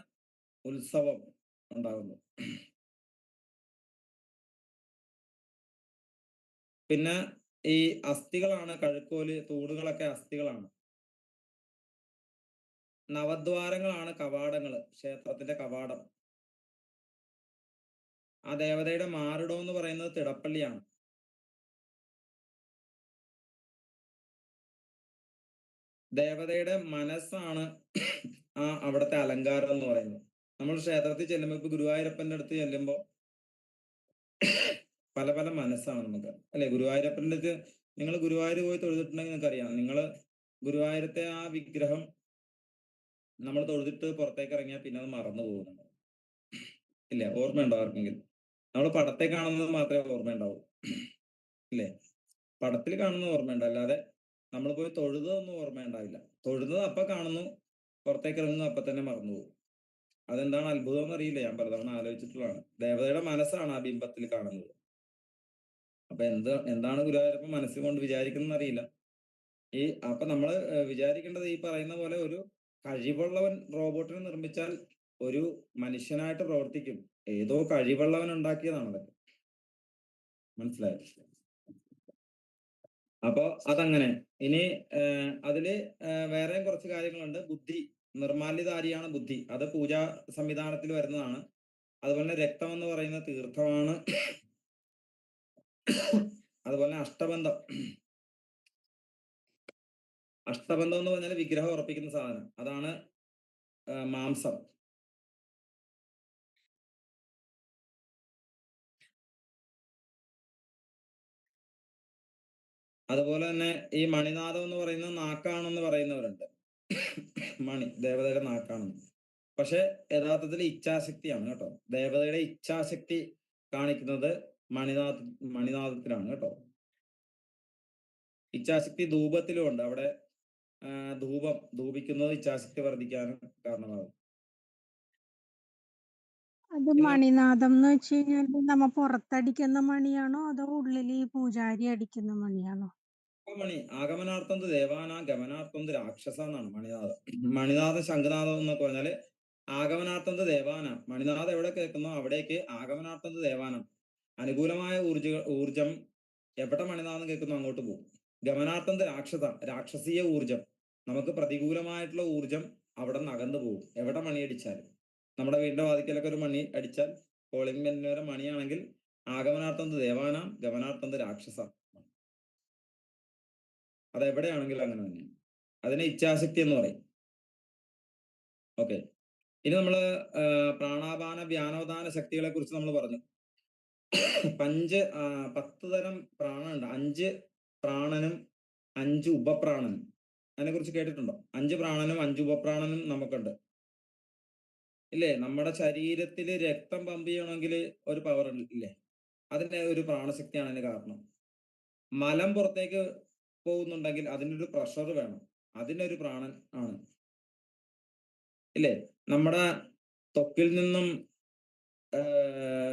ഉത്സവം ഉണ്ടാകുന്നത്. പിന്നെ ഈ അസ്ഥികളാണ് കഴുക്കോല്, തൂണുകളൊക്കെ അസ്ഥികളാണ്. നവദ്വാരങ്ങളാണ് കവാടങ്ങള്, ക്ഷേത്രത്തിന്റെ കവാടം. ആ ദേവതയുടെ മാറിടം എന്ന് പറയുന്നത് തിടപ്പള്ളിയാണ്. ദേവതയുടെ മനസ്സാണ് ആ അവിടുത്തെ അലങ്കാരം എന്ന് പറയുന്നത്. നമ്മൾ ക്ഷേത്രത്തിൽ ചെല്ലുമ്പോൾ, ഇപ്പൊ ഗുരുവായൂരപ്പന്റെ അടുത്ത് ചെല്ലുമ്പോ പല പല മനസ്സാണ് നമുക്ക് അല്ലെ. ഗുരുവായൂരപ്പന്റെ അടുത്ത് നിങ്ങൾ ഗുരുവായൂർ പോയി തൊഴുതിട്ടുണ്ടെങ്കിൽ നിങ്ങൾക്ക് അറിയാം. നിങ്ങള് ഗുരുവായൂരത്തെ ആ വിഗ്രഹം നമ്മൾ തൊഴുതിട്ട് പുറത്തേക്ക് ഇറങ്ങിയാൽ പിന്നെ അത് മറന്നു പോകുന്നുണ്ട് ഇല്ലേ? ഓർമ്മയുണ്ടോ ആർക്കെങ്കിലും? നമ്മൾ പടത്തെ കാണുന്നത് മാത്രമേ ഓർമ്മയുണ്ടാവൂ ഇല്ലേ? പടത്തിൽ കാണുന്നത് ഓർമ്മയുണ്ട്, അല്ലാതെ നമ്മൾ പോയി തൊഴുതൊന്നും ഓർമ്മയുണ്ടാവില്ല. തൊഴുന്നത് അപ്പൊ കാണുന്നു, പുറത്തേക്ക് ഇറങ്ങുന്നു, അപ്പൊ തന്നെ മറന്നു പോകും. അതെന്താണ് അത്ഭുതം എന്നറിയില്ല. ഞാൻ പലതവണ ആലോചിച്ചിട്ടുള്ളതാണ്. ദേവതയുടെ മനസ്സാണ് ആ ബിംബത്തിൽ കാണുന്നത്. അപ്പൊ എന്താണ് ഗുരുവായൂരപ്പൻ മനസ്സിൽ കൊണ്ട് വിചാരിക്കുന്നത് അറിയില്ല. അപ്പൊ നമ്മള് വിചാരിക്കേണ്ടത് ഈ പറയുന്ന പോലെ ഒരു കഴിവുള്ളവൻ റോബോട്ടിനെ നിർമ്മിച്ചാൽ ഒരു മനുഷ്യനായിട്ട് പ്രവർത്തിക്കും. ഏതോ കഴിവുള്ളവൻ ഉണ്ടാക്കിയതാണ് അതൊക്കെ. മനസ്സിലായോ? അപ്പൊ അതങ്ങനെ. ഇനി അതില് വേറെയും കുറച്ച് കാര്യങ്ങളുണ്ട്. ബുദ്ധി, നിർമാല്യധാരിയാണ് ബുദ്ധി. അത് പൂജാ സംവിധാനത്തിൽ വരുന്നതാണ്. അതുപോലെ രക്തം എന്ന് പറയുന്ന തീർത്ഥമാണ്. അതുപോലെ അഷ്ടബന്ധം. അഷ്ടബന്ധം എന്ന് പറഞ്ഞാൽ വിഗ്രഹം ഉറപ്പിക്കുന്ന സാധനം, അതാണ് മാംസം. അതുപോലെ തന്നെ ഈ മണിനാഥം എന്ന് പറയുന്നത് നാക്കാണെന്ന് പറയുന്നവരുണ്ട്. മണി ദേവതയുടെ നാക്കാണെന്ന്. പക്ഷെ യഥാർത്ഥത്തിൽ ഇച്ഛാശക്തിയാണ് കേട്ടോ. ദേവതയുടെ ഇച്ഛാശക്തി കാണിക്കുന്നത് മണിനാഥത്തിലാണ് കേട്ടോ. ഇച്ഛാശക്തി ധൂപത്തിലും ഉണ്ട്. അവിടെ ധൂപം ധൂപിക്കുന്നത് ഇച്ഛാശക്തി വർദ്ധിക്കാനും കാരണമാകും. അത് മണിനാഥം എന്ന് വെച്ച് കഴിഞ്ഞാൽ നമ്മ പുറത്തടിക്കുന്ന മണിയാണോ അതോ ഉള്ളിൽ ഈ പൂജാരി അടിക്കുന്ന മണിയാണോ? മണി ആഗമനാർത്ഥം ദേവാന ഗമനാർത്ഥം രാക്ഷസ എന്നാണ് മണിനാഥം. മണിനാഥം ശംഖനാഥം എന്നൊക്കെ പറഞ്ഞാല് ആഗമനാർത്ഥം ദേവാന. മണിനാഥം എവിടെ കേൾക്കുന്നോ അവിടേക്ക് ആഗമനാർത്ഥം ദേവാനം. അനുകൂലമായ ഊർജം എവിടെ മണിനാഥം കേൾക്കുന്നോ അങ്ങോട്ട് പോകും. ഗമനാർത്ഥം രാക്ഷസീയ ഊർജം. നമുക്ക് പ്രതികൂലമായിട്ടുള്ള ഊർജം അവിടെ നിന്ന് അകന്നു പോകും എവിടെ മണി അടിച്ചാലും. നമ്മുടെ വീടിന്റെ വാതിക്കലൊക്കെ ഒരു മണി അടിച്ചാൽ, കോളിംഗ് ബെല്ലിന് മണിയാണെങ്കിൽ ആഗമനാർത്ഥം ദേവാന, ഗമനാർത്ഥം രാക്ഷസ. അതെവിടെയാണെങ്കിലും അങ്ങനെ തന്നെയാണ്. അതിനെ ഇച്ഛാശക്തി എന്ന് പറയും. ഓക്കെ. ഇനി നമ്മള് പ്രാണാപാന വ്യാനോദാന ശക്തികളെ കുറിച്ച് നമ്മൾ പറഞ്ഞു. 10 തരം പ്രാണനുണ്ട്. 5 പ്രാണനും 5 ഉപപ്രാണനും. അതിനെ കുറിച്ച് കേട്ടിട്ടുണ്ടോ? 5 പ്രാണനും 5 ഉപപ്രാണനും നമുക്കുണ്ട് ഇല്ലേ? നമ്മുടെ ശരീരത്തിൽ രക്തം പമ്പ് ചെയ്യണമെങ്കിൽ ഒരു പവർ ഇല്ലേ? അതിന്റെ ഒരു പ്രാണശക്തിയാണ് അതിന് കാരണം. മലം പുറത്തേക്ക് പോകുന്നുണ്ടെങ്കിൽ അതിനൊരു പ്രഷർ വേണം, അതിനൊരു പ്രാണൻ ആണ് ഇല്ലേ? നമ്മുടെ ത്വക്കിൽ നിന്നും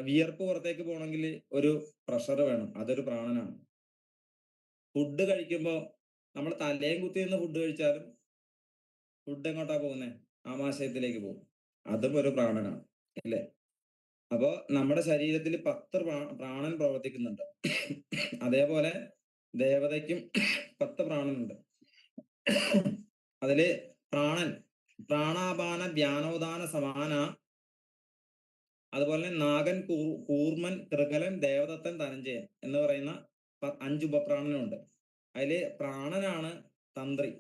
വിയർപ്പ് പുറത്തേക്ക് പോകണമെങ്കിൽ ഒരു പ്രഷർ വേണം, അതൊരു പ്രാണനാണ്. ഫുഡ് കഴിക്കുമ്പോൾ നമ്മൾ തലയും കുത്തി നിന്ന് ഫുഡ് കഴിച്ചാലും ഫുഡ് എങ്ങോട്ടാ പോകുന്നത്? ആമാശയത്തിലേക്ക് പോകും, അതും ഒരു പ്രാണനാണ് ഇല്ലേ? അപ്പോ നമ്മുടെ ശരീരത്തിൽ 10 പ്രാണൻ പ്രവർത്തിക്കുന്നുണ്ട്. അതേപോലെ ദേവതയ്ക്കും 10 പ്രാണനുണ്ട്. അതില് പ്രാണാപാന വ്യാനോദാന സമാന, അതുപോലെ നാഗൻ, കൂർമൻ, തൃകലൻ, ദേവദത്തൻ, ധനഞ്ജയൻ എന്ന് പറയുന്ന 5 ഉപപ്രാണനുണ്ട്. അതില് പ്രാണനാണ് തന്ത്രി.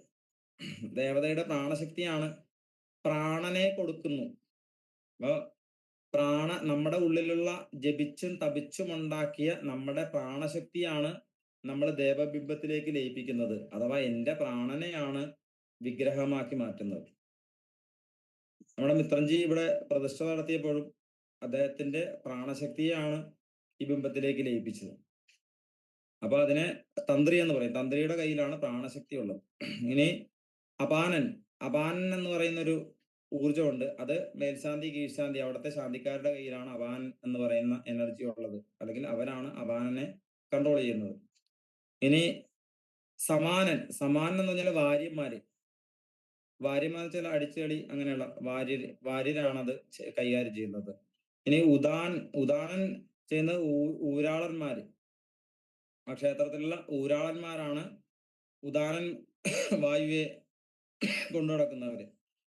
ദേവതയുടെ പ്രാണശക്തിയാണ്. പ്രാണനെ കൊടുക്കുന്നു. അപ്പൊ നമ്മുടെ ഉള്ളിലുള്ള ജപിച്ചും തപിച്ചും ഉണ്ടാക്കിയ നമ്മുടെ പ്രാണശക്തിയാണ് നമ്മൾ ദേവബിംബത്തിലേക്ക് ലയിപ്പിക്കുന്നത്. അഥവാ എന്റെ പ്രാണനെയാണ് വിഗ്രഹമാക്കി മാറ്റുന്നത്. നമ്മുടെ മിത്രൻജി ഇവിടെ പ്രതിഷ്ഠ നടത്തിയപ്പോഴും അദ്ദേഹത്തിന്റെ പ്രാണശക്തിയാണ് ഈ ബിംബത്തിലേക്ക് ലയിപ്പിച്ചത്. അപ്പൊ അതിനെ തന്ത്രി എന്ന് പറയും. തന്ത്രിയുടെ കയ്യിലാണ് പ്രാണശക്തി ഉള്ളത്. ഇനി അപാനൻ എന്ന് പറയുന്ന ഒരു ഊർജമുണ്ട്. അത് മേൽശാന്തി കീഴ്ശാന്തി അവിടുത്തെ ശാന്തിക്കാരുടെ കയ്യിലാണ് അപാൻ എന്ന് പറയുന്ന എനർജി ഉള്ളത്. അല്ലെങ്കിൽ അവരാണ് അപാനനെ കൺട്രോൾ ചെയ്യുന്നത്. ഇനി സമാനൻ എന്ന് പറഞ്ഞാൽ വാര്യന്മാര് വെച്ചാൽ അടിച്ചുകളി അങ്ങനെയുള്ള വാര്യരാണത് കൈകാര്യം ചെയ്യുന്നത്. ഇനി ഉദാനൻ ചെയ്യുന്നത് ഊരാളന്മാര്. ആ ക്ഷേത്രത്തിലുള്ള ഊരാളന്മാരാണ് ഉദാനൻ വായുവെ കൊണ്ടു നടക്കുന്നവര്.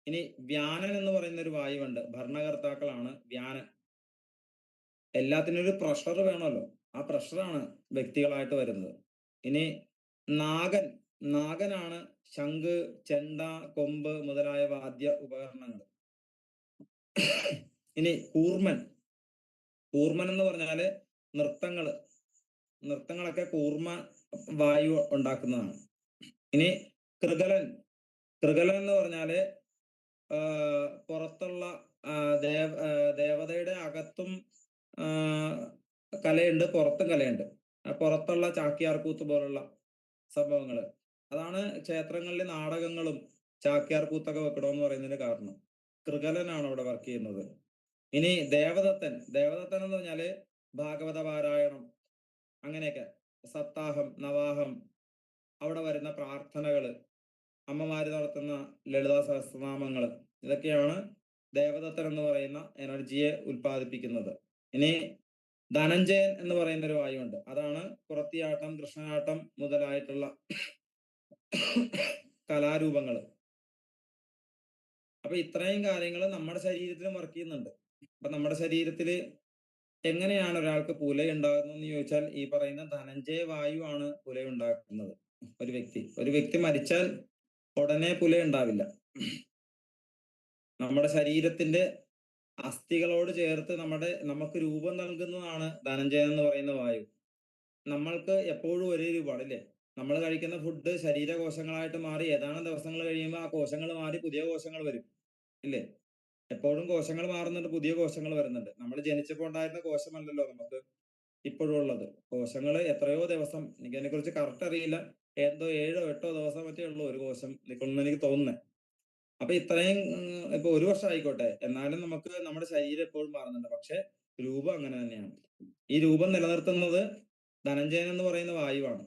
ഇനി വ്യാനൻ എന്ന് പറയുന്ന ഒരു വായുവുണ്ട്. ഭരണകർത്താക്കളാണ് വ്യാനൻ. എല്ലാത്തിനും ഒരു പ്രഷർ വേണമല്ലോ. ആ പ്രഷറാണ് വ്യക്തികളായിട്ട് വരുന്നത്. ഇനി നാഗനാണ് ശംഖ്, ചെണ്ട, കൊമ്പ് മുതലായ വാദ്യ ഉപകരണങ്ങൾ. ഇനി കൂർമൻ എന്ന് പറഞ്ഞാല് നൃത്തങ്ങളൊക്കെ കൂർമ വായു ഉണ്ടാക്കുന്നതാണ്. ഇനി കൃകലൻ എന്ന് പറഞ്ഞാല് പുറത്തുള്ള ദേവതയുടെ അകത്തും കലയുണ്ട്, പുറത്തും കലയുണ്ട്. പുറത്തുള്ള ചാക്യാർകൂത്ത് പോലുള്ള സംഭവങ്ങള്. അതാണ് ക്ഷേത്രങ്ങളിലെ നാടകങ്ങളും ചാക്യാർകൂത്തൊക്കെ വെക്കണമെന്ന് പറയുന്നതിന് കാരണം. കൃകലനാണ് അവിടെ വർക്ക് ചെയ്യുന്നത്. ഇനി ദേവദത്തൻ എന്ന് പറഞ്ഞാല് ഭാഗവത പാരായണം, അങ്ങനെയൊക്കെ സപ്താഹം, നവാഹം, അവിടെ വരുന്ന പ്രാർത്ഥനകള്, അമ്മമാര് നടത്തുന്ന ലളിതാ സഹസ്രനാമങ്ങള്, ഇതൊക്കെയാണ് ദേവദത്തൻ എന്ന് പറയുന്ന എനർജിയെ ഉൽപ്പാദിപ്പിക്കുന്നത്. ഇനി ധനഞ്ജയൻ എന്ന് പറയുന്ന ഒരു വായുണ്ട്. അതാണ് കുറത്തിയാട്ടം, കൃഷ്ണനാട്ടം മുതലായിട്ടുള്ള കലാരൂപങ്ങള്. അപ്പൊ ഇത്രയും കാര്യങ്ങൾ നമ്മുടെ ശരീരത്തിലും വർക്ക് ചെയ്യുന്നുണ്ട്. അപ്പൊ നമ്മുടെ ശരീരത്തില് എങ്ങനെയാണ് ഒരാൾക്ക് പുല ഉണ്ടാകുന്നതെന്ന് ചോദിച്ചാൽ ഈ പറയുന്ന ധനഞ്ജയ വായു ആണ് പുല ഉണ്ടാക്കുന്നത്. ഒരു വ്യക്തി മരിച്ചാൽ ഉടനെ പുല ഉണ്ടാവില്ല. നമ്മുടെ ശരീരത്തിന്റെ അസ്ഥികളോട് ചേർത്ത് നമുക്ക് രൂപം നൽകുന്നതാണ് ധനഞ്ജയൻ എന്ന് പറയുന്ന വായു. നമ്മൾക്ക് എപ്പോഴും ഒരേ രൂപമാണ് അല്ലേ? നമ്മൾ കഴിക്കുന്ന ഫുഡ് ശരീരകോശങ്ങളായിട്ട് മാറി ഏതാനും ദിവസങ്ങൾ കഴിയുമ്പോൾ ആ കോശങ്ങൾ മാറി പുതിയ കോശങ്ങൾ വരും ഇല്ലേ? എപ്പോഴും കോശങ്ങൾ മാറുന്നുണ്ട്, പുതിയ കോശങ്ങൾ വരുന്നുണ്ട്. നമ്മൾ ജനിച്ചപ്പോൾ ഉണ്ടായിരുന്ന കോശമല്ലല്ലോ നമുക്ക് ഇപ്പോഴും ഉള്ളത്. കോശങ്ങൾ എത്രയോ ദിവസം, എനിക്ക് അതിനെ കുറിച്ച് കറക്റ്റ് അറിയില്ല, 7 or 8 ദിവസം മറ്റേ ഉള്ളൂ ഒരു കോശം നിൽക്കണമെന്ന് എനിക്ക് തോന്നുന്നത്. അപ്പൊ ഇത്രയും ഇപ്പൊ 1 വർഷം ആയിക്കോട്ടെ, എന്നാലും നമുക്ക് നമ്മുടെ ശരീരം എപ്പോഴും മാറുന്നുണ്ട്. പക്ഷെ രൂപം അങ്ങനെ തന്നെയാണ്. ഈ രൂപം നിലനിർത്തുന്നത് ധനഞ്ജയൻ എന്ന് പറയുന്ന വായുവാണ്.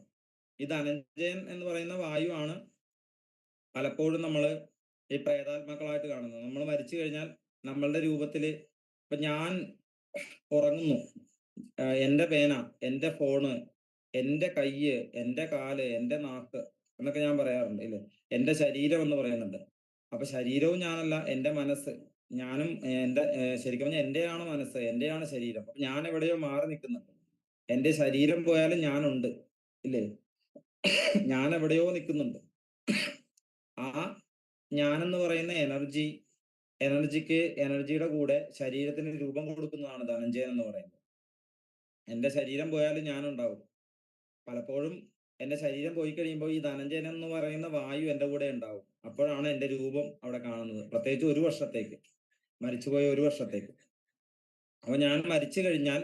ഈ ധനഞ്ജയൻ എന്ന് പറയുന്ന വായുവാണ് പലപ്പോഴും നമ്മള് ഈ പ്രേതാത്മാക്കളായിട്ട് കാണുന്നത്. നമ്മൾ മരിച്ചു കഴിഞ്ഞാൽ നമ്മളുടെ രൂപത്തില്, ഇപ്പൊ ഞാൻ ഉറങ്ങുന്നു, എന്റെ പേന, എന്റെ ഫോണ്, എന്റെ കയ്യ്, എന്റെ കാല്, എന്റെ നാക്ക് എന്നൊക്കെ ഞാൻ പറയാറുണ്ട് ഇല്ലേ? എന്റെ ശരീരം എന്ന് പറയുന്നുണ്ട്. അപ്പൊ ശരീരവും ഞാനല്ല, എന്റെ മനസ്സ് ഞാനും. ശരിക്കും പറഞ്ഞാൽ എന്റെയാണ് മനസ്സ്, എന്റെയാണ് ശരീരം. അപ്പൊ ഞാൻ എവിടെയോ മാറി നിൽക്കുന്നുണ്ട്. എന്റെ ശരീരം പോയാലും ഞാനുണ്ട് ഇല്ലേ? ഞാൻ എവിടെയോ നിൽക്കുന്നുണ്ട്. ആ ഞാനെന്ന് പറയുന്ന എനർജിയുടെ കൂടെ ശരീരത്തിന് രൂപം കൊടുക്കുന്നതാണ് ധനഞ്ജയൻ എന്ന് പറയുന്നത്. എന്റെ ശരീരം പോയാലും ഞാനുണ്ടാവും. പലപ്പോഴും എന്റെ ശരീരം പോയി കഴിയുമ്പോൾ ഈ ധനഞ്ജയൻ എന്ന് പറയുന്ന വായു എന്റെ കൂടെ ഉണ്ടാവും. അപ്പോഴാണ് എന്റെ രൂപം അവിടെ കാണുന്നത്. പ്രത്യേകിച്ച് 1 വർഷത്തേക്ക്, മരിച്ചുപോയ 1 വർഷത്തേക്ക്. അപ്പൊ ഞാൻ മരിച്ചു കഴിഞ്ഞാൽ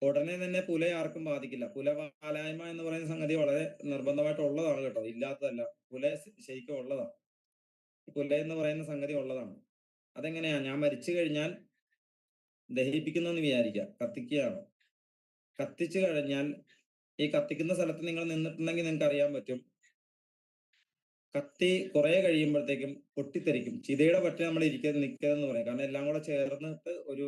ഉടനെ തന്നെ പുല ആർക്കും ബാധിക്കില്ല. പുല വാലായ്മ എന്ന് പറയുന്ന സംഗതി വളരെ നിർബന്ധമായിട്ടുള്ളതാണ് കേട്ടോ, ഇല്ലാത്തതല്ല. പുല ശരിക്കും ഉള്ളതാണ്. പുല എന്ന് പറയുന്ന സംഗതി ഉള്ളതാണ്. അതെങ്ങനെയാ? ഞാൻ മരിച്ചു കഴിഞ്ഞാൽ ദഹിപ്പിക്കുന്നെന്ന് വിചാരിക്കുക, കത്തിക്കുകയാണ്. കത്തിച്ചു കഴിഞ്ഞാൽ ഈ കത്തിക്കുന്ന സ്ഥലത്ത് നിങ്ങൾ നിന്നിട്ടുണ്ടെങ്കിൽ നിങ്ങൾക്ക് അറിയാൻ പറ്റും, കത്തി കുറെ കഴിയുമ്പോഴത്തേക്കും പൊട്ടിത്തെറിക്കും. ചിതയുടെ പറ്റി നമ്മൾ നിൽക്കരുതെന്ന് പറയും. കാരണം എല്ലാം കൂടെ ചേർന്നിട്ട് ഒരു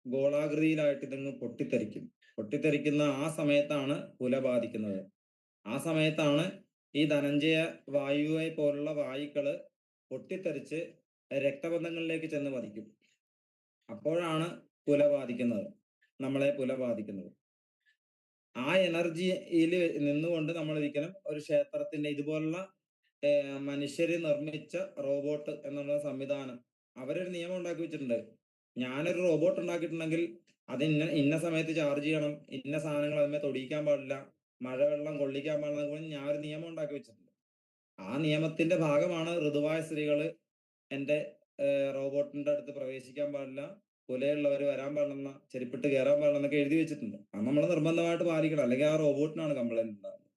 ഗോളാകൃതിയിലായിട്ട് ഇതങ്ങ് പൊട്ടിത്തെറിക്കും. പൊട്ടിത്തെറിക്കുന്ന ആ സമയത്താണ് പുല ബാധിക്കുന്നത്. ആ സമയത്താണ് ഈ ധനഞ്ജയ വായുവെ പോലുള്ള വായുക്കള് പൊട്ടിത്തെറിച്ച് രക്തബന്ധങ്ങളിലേക്ക് ചെന്ന് പതിക്കും. അപ്പോഴാണ് പുല ബാധിക്കുന്നത്, നമ്മളെ പുല ബാധിക്കുന്നത്. ആ എനർജിയിൽ നിന്നുകൊണ്ട് നമ്മൾ ഒരിക്കലും ഒരു ക്ഷേത്രത്തിന്റെ ഇതുപോലുള്ള മനുഷ്യര് നിർമ്മിച്ച റോബോട്ട് എന്നുള്ള സംവിധാനം അവരൊരു നിയമം ഉണ്ടാക്കി വെച്ചിട്ടുണ്ട്. ഞാനൊരു റോബോട്ട് ഉണ്ടാക്കിയിട്ടുണ്ടെങ്കിൽ അത് ഇന്ന സമയത്ത് ചാർജ് ചെയ്യണം, ഇന്ന സാധനങ്ങൾ അതിന്മേൽ തൊടിയിക്കാൻ പാടില്ല, മഴവെള്ളം കൊള്ളിക്കാൻ പാടില്ല, ഞാൻ ഒരു നിയമം ഉണ്ടാക്കി വെച്ചിട്ടുണ്ട്. ആ നിയമത്തിന്റെ ഭാഗമാണ് ഋതുവായ സ്ത്രീകള് എന്റെ റോബോട്ടിന്റെ അടുത്ത് പ്രവേശിക്കാൻ പാടില്ല, പുലയുള്ളവർ വരാൻ പാടില്ലെന്ന, ചെരുപ്പിട്ട് കയറാൻ പാടില്ലെന്നൊക്കെ എഴുതി വെച്ചിട്ടുണ്ട്. അത് നമ്മൾ നിർബന്ധമായിട്ട് പാലിക്കണം, അല്ലെങ്കിൽ ആ റോബോട്ടിനാണ് കംപ്ലൈന്റ് ഉണ്ടാകുന്നത്.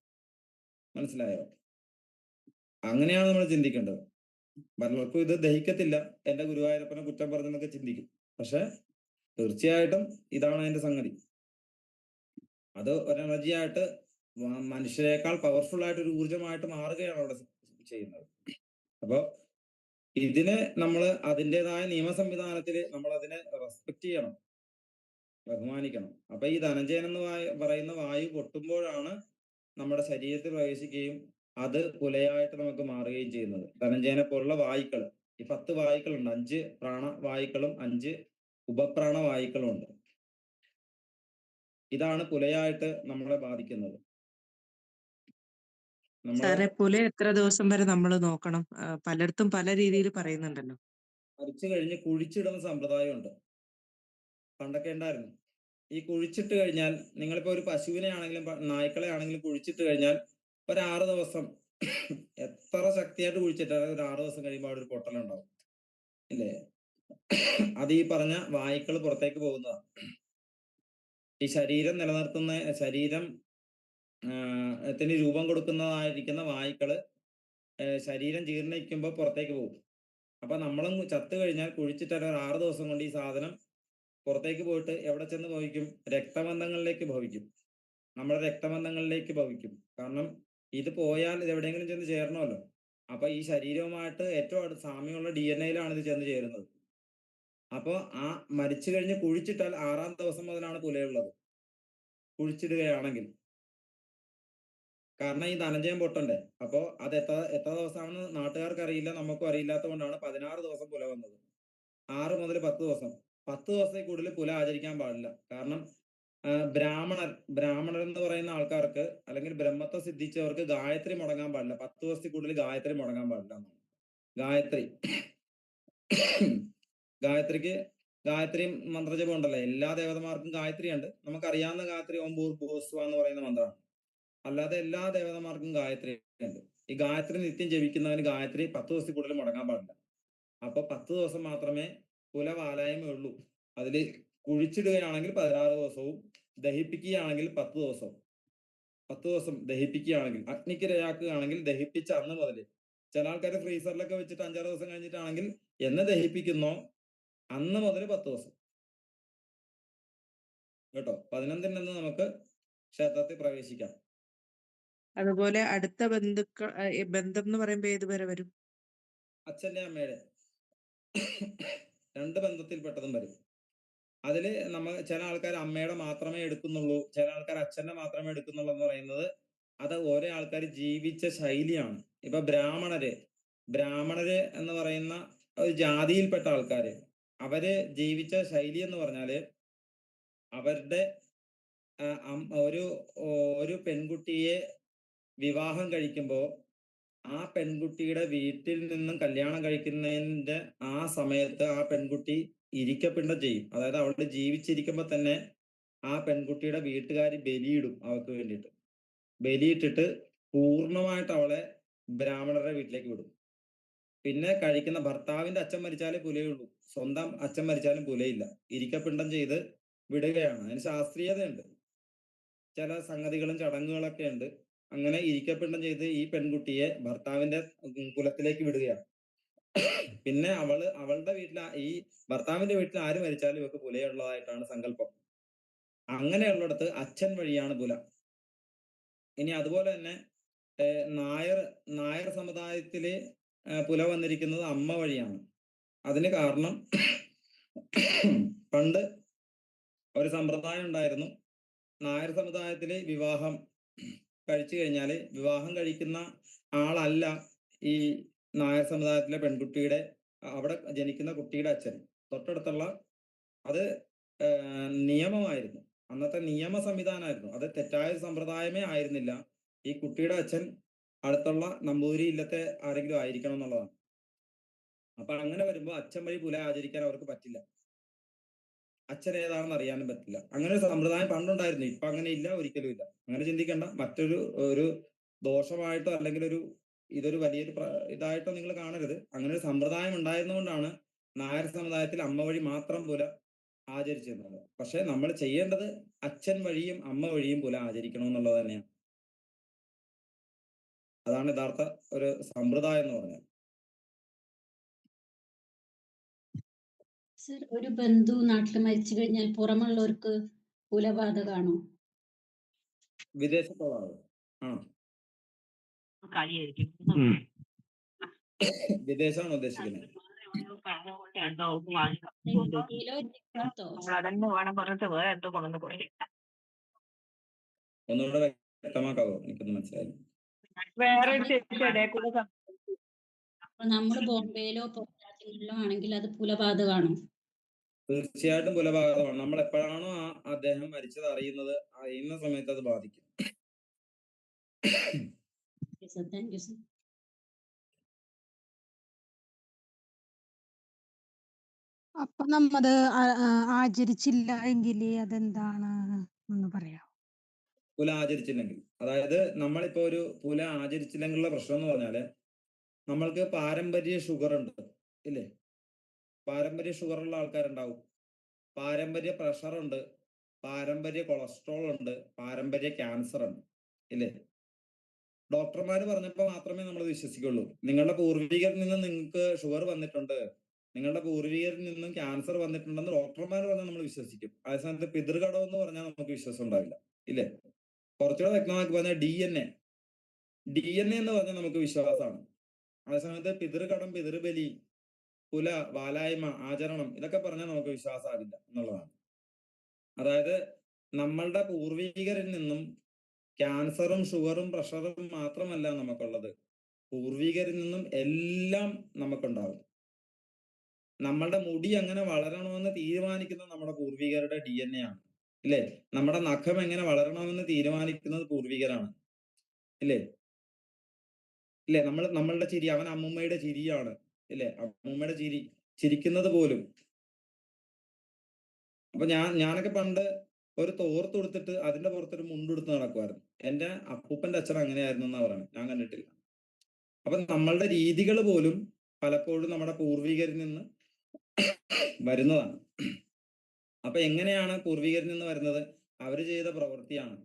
മനസ്സിലായോ? അങ്ങനെയാണ് നമ്മൾ ചിന്തിക്കേണ്ടത്. പലർക്കും ഇത് ദഹിക്കത്തില്ല, എന്റെ ഗുരുവായൂരപ്പനെ കുറ്റം പറഞ്ഞെന്നൊക്കെ ചിന്തിക്കും. പക്ഷെ തീർച്ചയായിട്ടും ഇതാണ് അതിന്റെ സംഗതി. അത് ഒരു എനർജി ആയിട്ട് മനുഷ്യരെക്കാൾ പവർഫുൾ ആയിട്ട് ഒരു ഊർജമായിട്ട് മാറുകയാണ് അവിടെ ചെയ്യുന്നത്. അപ്പൊ ഇതിനെ നമ്മൾ അതിൻ്റെതായ നിയമ സംവിധാനത്തിൽ നമ്മൾ അതിനെ റെസ്പെക്ട് ചെയ്യണം, ബഹുമാനിക്കണം. അപ്പൊ ഈ ധനഞ്ജയൻ എന്ന് പറയുന്ന വായു പൊട്ടുമ്പോഴാണ് നമ്മുടെ ശരീരത്തിൽ പ്രവേശിക്കുകയും അത് പുലയായിട്ട് നമുക്ക് മാറുകയും ചെയ്യുന്നത്. ധനഞ്ജയനെ പോലുള്ള വായുക്കൾ, ഈ 10 വായുക്കളുണ്ട്. 5 പ്രാണവായുക്കളും 5 ഉപപ്രാണവായുക്കളും ഉണ്ട്. ഇതാണ് പുലയായിട്ട് നമ്മളെ ബാധിക്കുന്നത്. സാറേ, പുല എത്ര ദിവസം വരെ നമ്മൾ നോക്കണം? പലയിടത്തും പല രീതിയിൽ പറയുന്നുണ്ടല്ലോ. മരിച്ചു കഴിഞ്ഞ് കുഴിച്ചിടുന്ന സമ്പ്രദായമുണ്ട്, പണ്ടൊക്കെ ഉണ്ടായിരുന്നു. ഈ കുഴിച്ചിട്ട് കഴിഞ്ഞാൽ നിങ്ങളിപ്പോ ഒരു പശുവിനെ ആണെങ്കിലും നായ്ക്കളെ ആണെങ്കിലും കുഴിച്ചിട്ട് കഴിഞ്ഞാൽ ഒരു 6 ദിവസം എത്ര ശക്തിയായിട്ട് കുഴിച്ചിട്ടാൽ ഒരു 6 ദിവസം കഴിയുമ്പോൾ അവിടെ ഒരു പൊട്ടലുണ്ടാവും, ഇല്ലേ? അത് ഈ പറഞ്ഞ വായുക്കൾ പുറത്തേക്ക് പോകുന്നതാണ്. ഈ ശരീരം നിലനിർത്തുന്ന, ശരീരത്തിന് രൂപം കൊടുക്കുന്നതായിരിക്കുന്ന വായുക്കള് ശരീരം ജീർണിക്കുമ്പോൾ പുറത്തേക്ക് പോകും. അപ്പൊ നമ്മളും ചത്തു കഴിഞ്ഞാൽ കുഴിച്ചിട്ടാൽ ഒരു 6 ദിവസം കൊണ്ട് ഈ സാധനം പുറത്തേക്ക് പോയിട്ട് എവിടെ ചെന്ന് ഭവിക്കും? രക്തബന്ധങ്ങളിലേക്ക് ഭവിക്കും, നമ്മുടെ രക്തബന്ധങ്ങളിലേക്ക് ഭവിക്കും. കാരണം ഇത് പോയാൽ ഇത് എവിടെയെങ്കിലും ചെന്ന് ചേരണമല്ലോ. അപ്പൊ ഈ ശരീരവുമായിട്ട് ഏറ്റവും അടുത്ത് സാമ്യമുള്ള DNA-യിലാണ് ഇത് ചെന്ന് ചേരുന്നത്. അപ്പൊ ആ മരിച്ചു കഴിഞ്ഞ് കുഴിച്ചിട്ടാൽ 6-ാം ദിവസം മുതലാണ് പുലയുള്ളത്, കുഴിച്ചിടുകയാണെങ്കിൽ. കാരണം ഈ ധനഞ്ജയം പൊട്ടണ്ടേ. അപ്പോ അത് എത്ര ദിവസമാണെന്ന് നാട്ടുകാർക്ക് അറിയില്ല, നമുക്കും അറിയില്ലാത്തത് കൊണ്ടാണ് 16 ദിവസം പുല വന്നത്. 6 മുതൽ 10 ദിവസം. 10 ദിവസത്തിൽ കൂടുതൽ പുല ആചരിക്കാൻ പാടില്ല. കാരണം ബ്രാഹ്മണർ എന്ന് പറയുന്ന ആൾക്കാർക്ക്, അല്ലെങ്കിൽ ബ്രഹ്മത്വം സിദ്ധിച്ചവർക്ക് ഗായത്രി മുടങ്ങാൻ പാടില്ല. 10 ദിവസത്തിൽ കൂടുതൽ ഗായത്രി മുടങ്ങാൻ പാടില്ല. ഗായത്രി മന്ത്രജപം ഉണ്ടല്ലോ, എല്ലാ ദേവതമാർക്കും ഗായത്രി ഉണ്ട്. നമുക്കറിയാവുന്ന ഗായത്രി ഓം ഭൂർഭുവസ്വ എന്ന് പറയുന്ന മന്ത്രമാണ്. അല്ലാതെ എല്ലാ ദേവതമാർക്കും ഗായത്രി ഉണ്ട്. ഈ ഗായത്രി നിത്യം ജപിക്കുന്നവന് ഗായത്രി 10 ദിവസത്തിൽ കൂടുതൽ മുടങ്ങാൻ പാടില്ല. അപ്പൊ 10 ദിവസം മാത്രമേ കുലവാലായ്മ ഉള്ളൂ. അതിൽ കുഴിച്ചിടുകയാണെങ്കിൽ 16 ദിവസവും, ദഹിപ്പിക്കുകയാണെങ്കിൽ 10 ദിവസവും. 10 ദിവസം ദഹിപ്പിക്കുകയാണെങ്കിൽ, അഗ്നിക്ക് ഇരയാക്കുകയാണെങ്കിൽ ദഹിപ്പിച്ച അന്ന് മുതൽ. ചില ആൾക്കാർ ഫ്രീസറിലൊക്കെ വെച്ചിട്ട് 5-6 ദിവസം കഴിഞ്ഞിട്ടാണെങ്കിൽ എന്ന് ദഹിപ്പിക്കുന്നോ അന്ന് മുതൽ 10 ദിവസം കേട്ടോ. 11-ന് നമുക്ക് ക്ഷേത്രത്തിൽ പ്രവേശിക്കാം. അതുപോലെ അടുത്ത ബന്ധം എന്ന് പറയുമ്പോ ഏത് വരെ വരും? അച്ഛന്റെ അമ്മയുടെ 2 ബന്ധത്തിൽപ്പെട്ടതും വരും. അതില് ചില ആൾക്കാർ അമ്മയുടെ മാത്രമേ എടുക്കുന്നുള്ളൂ, ചില ആൾക്കാർ അച്ഛന്റെ മാത്രമേ എടുക്കുന്നുള്ളൂ എന്ന് പറയുന്നത് അത് ഓരോ ആൾക്കാർ ജീവിച്ച ശൈലിയാണ്. ഇപ്പൊ ബ്രാഹ്മണര് എന്ന് പറയുന്ന ഒരു ജാതിയിൽപ്പെട്ട ആൾക്കാര്, അവര് ജീവിച്ച ശൈലി എന്ന് പറഞ്ഞാല് അവരുടെ ഒരു പെൺകുട്ടിയെ വിവാഹം കഴിക്കുമ്പോൾ ആ പെൺകുട്ടിയുടെ വീട്ടിൽ നിന്നും കല്യാണം കഴിക്കുന്നതിന്റെ ആ സമയത്ത് ആ പെൺകുട്ടി ഇരിക്കപ്പിണ്ടം ചെയ്യും. അതായത് അവളുടെ ജീവിച്ചിരിക്കുമ്പോൾ തന്നെ ആ പെൺകുട്ടിയുടെ വീട്ടുകാര് ബലിയിടും അവൾക്ക് വേണ്ടിയിട്ട്. ബലിയിട്ടിട്ട് പൂർണ്ണമായിട്ട് അവളെ ബ്രാഹ്മണരുടെ വീട്ടിലേക്ക് വിടും. പിന്നെ കഴിക്കുന്ന ഭർത്താവിന്റെ അച്ഛൻ മരിച്ചാലേ പുലയുള്ളൂ, സ്വന്തം അച്ഛൻ മരിച്ചാലും പുലയില്ല. ഇരിക്കപ്പിണ്ടം ചെയ്ത് വിടുകയാണ്. അതിന് ശാസ്ത്രീയതയുണ്ട്, ചില സംഗതികളും ചടങ്ങുകളൊക്കെ ഉണ്ട്. അങ്ങനെ ഇരിക്കപ്പിണ്ടം ചെയ്ത് ഈ പെൺകുട്ടിയെ ഭർത്താവിന്റെ കുലത്തിലേക്ക് വിടുകയാണ്. പിന്നെ അവളുടെ വീട്ടിൽ, ഈ ഭർത്താവിന്റെ വീട്ടിൽ ആര് മരിച്ചാലും ഇവർക്ക് പുലയുള്ളതായിട്ടാണ് സങ്കല്പം. അങ്ങനെയുള്ളിടത്ത് അച്ഛൻ വഴിയാണ് പുല. ഇനി അതുപോലെ തന്നെ നായർ സമുദായത്തില് പുല വന്നിരിക്കുന്നത് അമ്മ വഴിയാണ്. അതിന് കാരണം പണ്ട് ഒരു സമ്പ്രദായം ഉണ്ടായിരുന്നു. നായർ സമുദായത്തില് വിവാഹം കഴിച്ചു കഴിഞ്ഞാല് വിവാഹം കഴിക്കുന്ന ആളല്ല ഈ നായർ സമുദായത്തിലെ പെൺകുട്ടിയുടെ, അവിടെ ജനിക്കുന്ന കുട്ടിയുടെ അച്ഛൻ. തൊട്ടടുത്തുള്ള അത് നിയമമായിരുന്നു. അന്നത്തെ നിയമ സംവിധാനമായിരുന്നു. അത് തെറ്റായ സമ്പ്രദായമേ ആയിരുന്നില്ല. ഈ കുട്ടിയുടെ അച്ഛൻ അടുത്തുള്ള നമ്പൂതിരി ഇല്ലത്തെ ആരെങ്കിലും ആയിരിക്കണം എന്നുള്ളതാണ്. അപ്പൊ അങ്ങനെ വരുമ്പോ അച്ഛൻ വഴി പുല ആചരിക്കാൻ അവർക്ക് പറ്റില്ല. അച്ഛൻ ഏതാണെന്ന് അറിയാനും പറ്റില്ല. അങ്ങനെ ഒരു സമ്പ്രദായം പണ്ടുണ്ടായിരുന്നു. ഇപ്പൊ അങ്ങനെ ഇല്ല, ഒരിക്കലും ഇല്ല. അങ്ങനെ ചിന്തിക്കേണ്ട. മറ്റൊരു ഒരു ദോഷമായിട്ടോ അല്ലെങ്കിൽ ഇതൊരു വലിയൊരു ഇതായിട്ടോ നിങ്ങൾ കാണരുത്. അങ്ങനെ ഒരു സമ്പ്രദായം ഉണ്ടായിരുന്നുകൊണ്ടാണ് നായർ സമുദായത്തിൽ അമ്മ വഴി മാത്രം പുല ആചരിച്ചിരുന്നത്. പക്ഷെ നമ്മൾ ചെയ്യേണ്ടത് അച്ഛൻ വഴിയും അമ്മ വഴിയും പുല ആചരിക്കണം എന്നുള്ളത് തന്നെയാണ്. അതാണ് യഥാർത്ഥ ഒരു സമ്പ്രദായം എന്ന് പറഞ്ഞാൽ. സർ, ഒരു ബന്ധു നാട്ടിൽ മരിച്ചു കഴിഞ്ഞാൽ പുറമുള്ളവർക്ക് കുലപാതകമാണോ? വിദേശത്തുള്ള ആള് വിദേശമാണ് ഉദ്ദേശിക്കുന്നത്. ഒന്നുകൂടെ വ്യക്തമാക്കാവോ? എനിക്കൊന്ന് മനസ്സിലായി. നമ്മൾ ബോംബെയിലോ രാജ്യങ്ങളിലോ ആണെങ്കിൽ അത് കുലപാതകമാണോ? തീർച്ചയായിട്ടും കുലപാതകമാണ്. നമ്മൾ എപ്പോഴാണോ അദ്ദേഹം മരിച്ചത് അറിയുന്നത്, അറിയുന്ന സമയത്ത് അത് ബാധിക്കും. അപ്പൊ നമ്മത് ആചരിച്ചില്ല എങ്കിൽ അതെന്താണ് എന്ന് പറയാം? പുല ആചരിച്ചില്ലെങ്കിൽ, അതായത് നമ്മളിപ്പോ ഒരു പുല ആചരിച്ചില്ലെങ്കിലുള്ള പ്രശ്നം എന്ന് പറഞ്ഞാല് നമ്മൾക്ക് പാരമ്പര്യ ഷുഗർ ഉണ്ട്, ഇല്ലേ? പാരമ്പര്യ ഷുഗർ ഉള്ള ആൾക്കാരുണ്ടാവും, പാരമ്പര്യ പ്രഷർ ഉണ്ട്, പാരമ്പര്യ കൊളസ്ട്രോൾ ഉണ്ട്, പാരമ്പര്യ ക്യാൻസർ ഉണ്ട്, ഇല്ലേ? ഡോക്ടർമാർ പറഞ്ഞപ്പോൾ മാത്രമേ നമ്മൾ വിശ്വസിക്കുള്ളൂ. നിങ്ങളുടെ പൂർവികരിൽ നിന്ന് നിങ്ങൾക്ക് ഷുഗർ വന്നിട്ടുണ്ട്, നിങ്ങളുടെ പൂർവികരിൽ നിന്നും ക്യാൻസർ വന്നിട്ടുണ്ടെന്ന് ഡോക്ടർമാർ പറഞ്ഞാൽ നമ്മൾ വിശ്വസിക്കും. അതേസമയത്ത് പിതൃഘടകം എന്ന് പറഞ്ഞാൽ നമുക്ക് വിശ്വാസം ഉണ്ടാവില്ല, ഇല്ലേ? കുറച്ചുകൂടെ വ്യക്തമാക്കി പറഞ്ഞാൽ ഡി എൻ എ എന്ന് പറഞ്ഞാൽ നമുക്ക് വിശ്വാസമാണ്. അതേസമയത്ത് പിതൃഘടം, പിതൃബലി, കുല, വാലായ്മ, ആചരണം ഇതൊക്കെ പറഞ്ഞാൽ നമുക്ക് വിശ്വാസമാകില്ല എന്നുള്ളതാണ്. അതായത് നമ്മളുടെ പൂർവികരിൽ നിന്നും ക്യാൻസറും ഷുഗറും പ്രഷറും മാത്രമല്ല നമുക്കുള്ളത്, പൂർവികരിൽ നിന്നും എല്ലാം നമുക്കുണ്ടാവും. നമ്മളുടെ മുടി എങ്ങനെ വളരണമെന്ന് തീരുമാനിക്കുന്നത് നമ്മുടെ പൂർവികരുടെ ഡി എൻ എ ആണ്, ഇല്ലേ? നമ്മുടെ നഖം എങ്ങനെ വളരണമെന്ന് തീരുമാനിക്കുന്നത് പൂർവികരാണ്, ഇല്ലേ? നമ്മളുടെ ചിരി, അവൻ അമ്മൂമ്മയുടെ ചിരിയാണ്, ഇല്ലേ? അമ്മൂമ്മയുടെ ചിരിക്കുന്നത് പോലും. അപ്പൊ ഞാനൊക്കെ പണ്ട് ഒരു തോർത്ത് കൊടുത്തിട്ട് അതിന്റെ പുറത്തൊരു മുണ്ടെടുത്ത് നടക്കുമായിരുന്നു. എന്റെ അപ്പൂപ്പന്റെ അച്ഛൻ അങ്ങനെയായിരുന്നു എന്നാ പറയുന്നത്, ഞാൻ കണ്ടിട്ടില്ല. അപ്പൊ നമ്മളുടെ രീതികൾ പോലും പലപ്പോഴും നമ്മുടെ പൂർവികരിൽ നിന്ന് വരുന്നതാണ്. അപ്പൊ എങ്ങനെയാണ് പൂർവികരിൽ നിന്ന് വരുന്നത്? അവര് ചെയ്ത പ്രവൃത്തിയാണ്.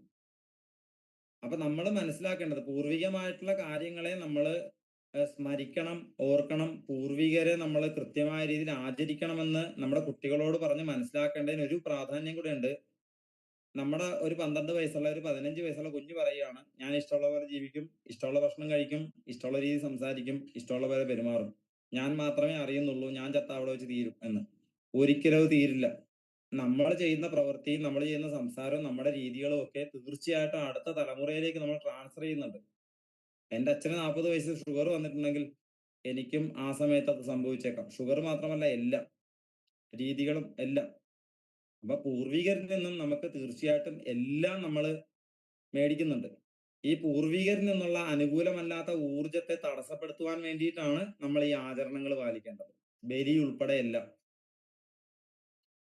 അപ്പൊ നമ്മൾ മനസ്സിലാക്കേണ്ടത് പൂർവികമായിട്ടുള്ള കാര്യങ്ങളെ നമ്മൾ സ്മരിക്കണം, ഓർക്കണം. പൂർവികരെ നമ്മൾ കൃത്യമായ രീതിയിൽ ആചരിക്കണമെന്ന് നമ്മുടെ കുട്ടികളോട് പറഞ്ഞ് മനസ്സിലാക്കേണ്ടതിന് ഒരു പ്രാധാന്യം കൂടെ ഉണ്ട്. നമ്മുടെ ഒരു 12 വയസ്സുള്ള, ഒരു 15 വയസ്സുള്ള കുഞ്ഞ് പറയുകയാണ്, ഞാൻ ഇഷ്ടമുള്ള പോലെ ജീവിക്കും, ഇഷ്ടമുള്ള ഭക്ഷണം കഴിക്കും, ഇഷ്ടമുള്ള രീതിയിൽ സംസാരിക്കും, ഇഷ്ടമുള്ള പോലെ പെരുമാറും, ഞാൻ മാത്രമേ അറിയുന്നുള്ളൂ, ഞാൻ ചത്ത അവിടെ വെച്ച് തീരും എന്ന്. ഒരിക്കലും അത് തീരില്ല. നമ്മൾ ചെയ്യുന്ന പ്രവൃത്തിയും നമ്മൾ ചെയ്യുന്ന സംസാരവും നമ്മുടെ രീതികളും ഒക്കെ തീർച്ചയായിട്ടും അടുത്ത തലമുറയിലേക്ക് നമ്മൾ ട്രാൻസ്ഫർ ചെയ്യുന്നുണ്ട്. എൻ്റെ അച്ഛന് 40 വയസ്സ് ഷുഗർ വന്നിട്ടുണ്ടെങ്കിൽ എനിക്കും ആ സമയത്ത് അത് സംഭവിച്ചേക്കാം. ഷുഗർ മാത്രമല്ല, എല്ലാം രീതികളും എല്ലാം. അപ്പൊ പൂർവികരിൽ നിന്നും നമുക്ക് തീർച്ചയായിട്ടും എല്ലാം നമ്മൾ മേടിക്കുന്നുണ്ട്. ഈ പൂർവികരിൽ നിന്നുള്ള അനുകൂലമല്ലാത്ത ഊർജത്തെ തടസ്സപ്പെടുത്തുവാൻ വേണ്ടിയിട്ടാണ് നമ്മൾ ഈ ആചരണങ്ങൾ പാലിക്കേണ്ടത്. ബലി ഉൾപ്പെടെ എല്ലാം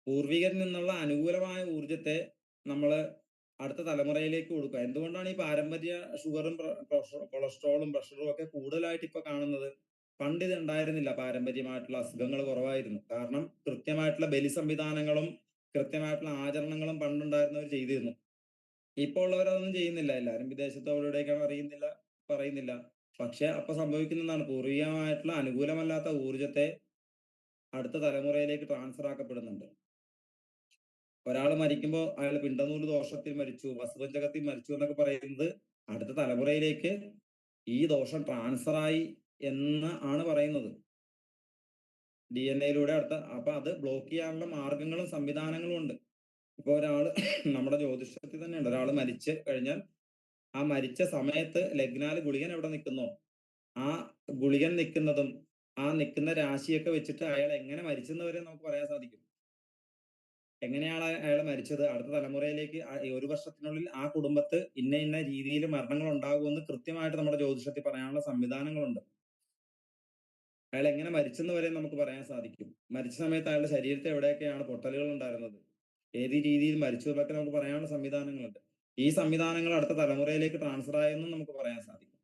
പൂർവികരിൽ നിന്നുള്ള അനുകൂലമായ ഊർജത്തെ നമ്മൾ അടുത്ത തലമുറയിലേക്ക് കൊടുക്കുക. എന്തുകൊണ്ടാണ് ഈ പാരമ്പര്യ ഷുഗറും കൊളസ്ട്രോളും പ്രഷറും ഒക്കെ കൂടുതലായിട്ട് ഇപ്പൊ കാണുന്നത്? പണ്ട് ഇത് ഉണ്ടായിരുന്നില്ല. പാരമ്പര്യമായിട്ടുള്ള അസുഖങ്ങൾ കുറവായിരുന്നു. കാരണം കൃത്യമായിട്ടുള്ള ബലി സംവിധാനങ്ങളും കൃത്യമായിട്ടുള്ള ആചരണങ്ങളും പണ്ടുണ്ടായിരുന്നവർ ചെയ്തിരുന്നു. ഇപ്പോൾ ഉള്ളവരതൊന്നും ചെയ്യുന്നില്ല. എല്ലാവരും വിദേശത്തോ എവിടെയൊക്കെയാണ് അറിയുന്നില്ല, പറയുന്നില്ല. പക്ഷെ അപ്പൊ സംഭവിക്കുന്നതാണ്, പൂർവികമായിട്ടുള്ള അനുകൂലമല്ലാത്ത ഊർജത്തെ അടുത്ത തലമുറയിലേക്ക് ട്രാൻസ്ഫർ ആക്കപ്പെടുന്നുണ്ട്. ഒരാൾ മരിക്കുമ്പോൾ അയാൾ പിണ്ടനൂല് ദോഷത്തിൽ മരിച്ചു, വസുപഞ്ചകത്തിൽ മരിച്ചു എന്നൊക്കെ പറയുന്നത് അടുത്ത തലമുറയിലേക്ക് ഈ ദോഷം ട്രാൻസ്ഫർ ആയി എന്ന് ആണ് പറയുന്നത്, DNA അപ്പൊ അത് ബ്ലോക്ക് ചെയ്യാനുള്ള മാർഗങ്ങളും സംവിധാനങ്ങളും ഉണ്ട്. ഇപ്പൊ ഒരാള് നമ്മുടെ ജ്യോതിഷത്തിൽ തന്നെയുണ്ട്, ഒരാൾ മരിച്ച് കഴിഞ്ഞാൽ ആ മരിച്ച സമയത്ത് ലഗ്നാല് ഗുളികൻ എവിടെ നിൽക്കുന്നോ ആ ഗുളികൻ നിൽക്കുന്നതും ആ നിൽക്കുന്ന രാശിയൊക്കെ വെച്ചിട്ട് അയാൾ എങ്ങനെ മരിച്ചെന്ന് വരെ നമുക്ക് പറയാൻ സാധിക്കും. എങ്ങനെയാണ് അയാൾ മരിച്ചത്, അടുത്ത തലമുറയിലേക്ക് ഒരു വർഷത്തിനുള്ളിൽ ആ കുടുംബത്ത് ഇന്ന ഇന്ന രീതിയിൽ മരണങ്ങൾ ഉണ്ടാകുമെന്ന് കൃത്യമായിട്ട് നമ്മുടെ ജ്യോതിഷത്തിൽ പറയാനുള്ള സംവിധാനങ്ങളുണ്ട്. അയാൾ എങ്ങനെ മരിച്ചെന്ന് വരെ നമുക്ക് പറയാൻ സാധിക്കും. മരിച്ച സമയത്ത് അയാളുടെ ശരീരത്തിൽ എവിടെയൊക്കെയാണ് പൊട്ടലുകൾ ഉണ്ടായിരുന്നത്, ഏത് രീതിയിൽ മരിച്ചു എന്നൊക്കെ നമുക്ക് പറയാനുള്ള സംവിധാനങ്ങളുണ്ട്. ഈ സംവിധാനങ്ങൾ അടുത്ത തലമുറയിലേക്ക് ട്രാൻസ്ഫർ ആയെന്നും നമുക്ക് പറയാൻ സാധിക്കും.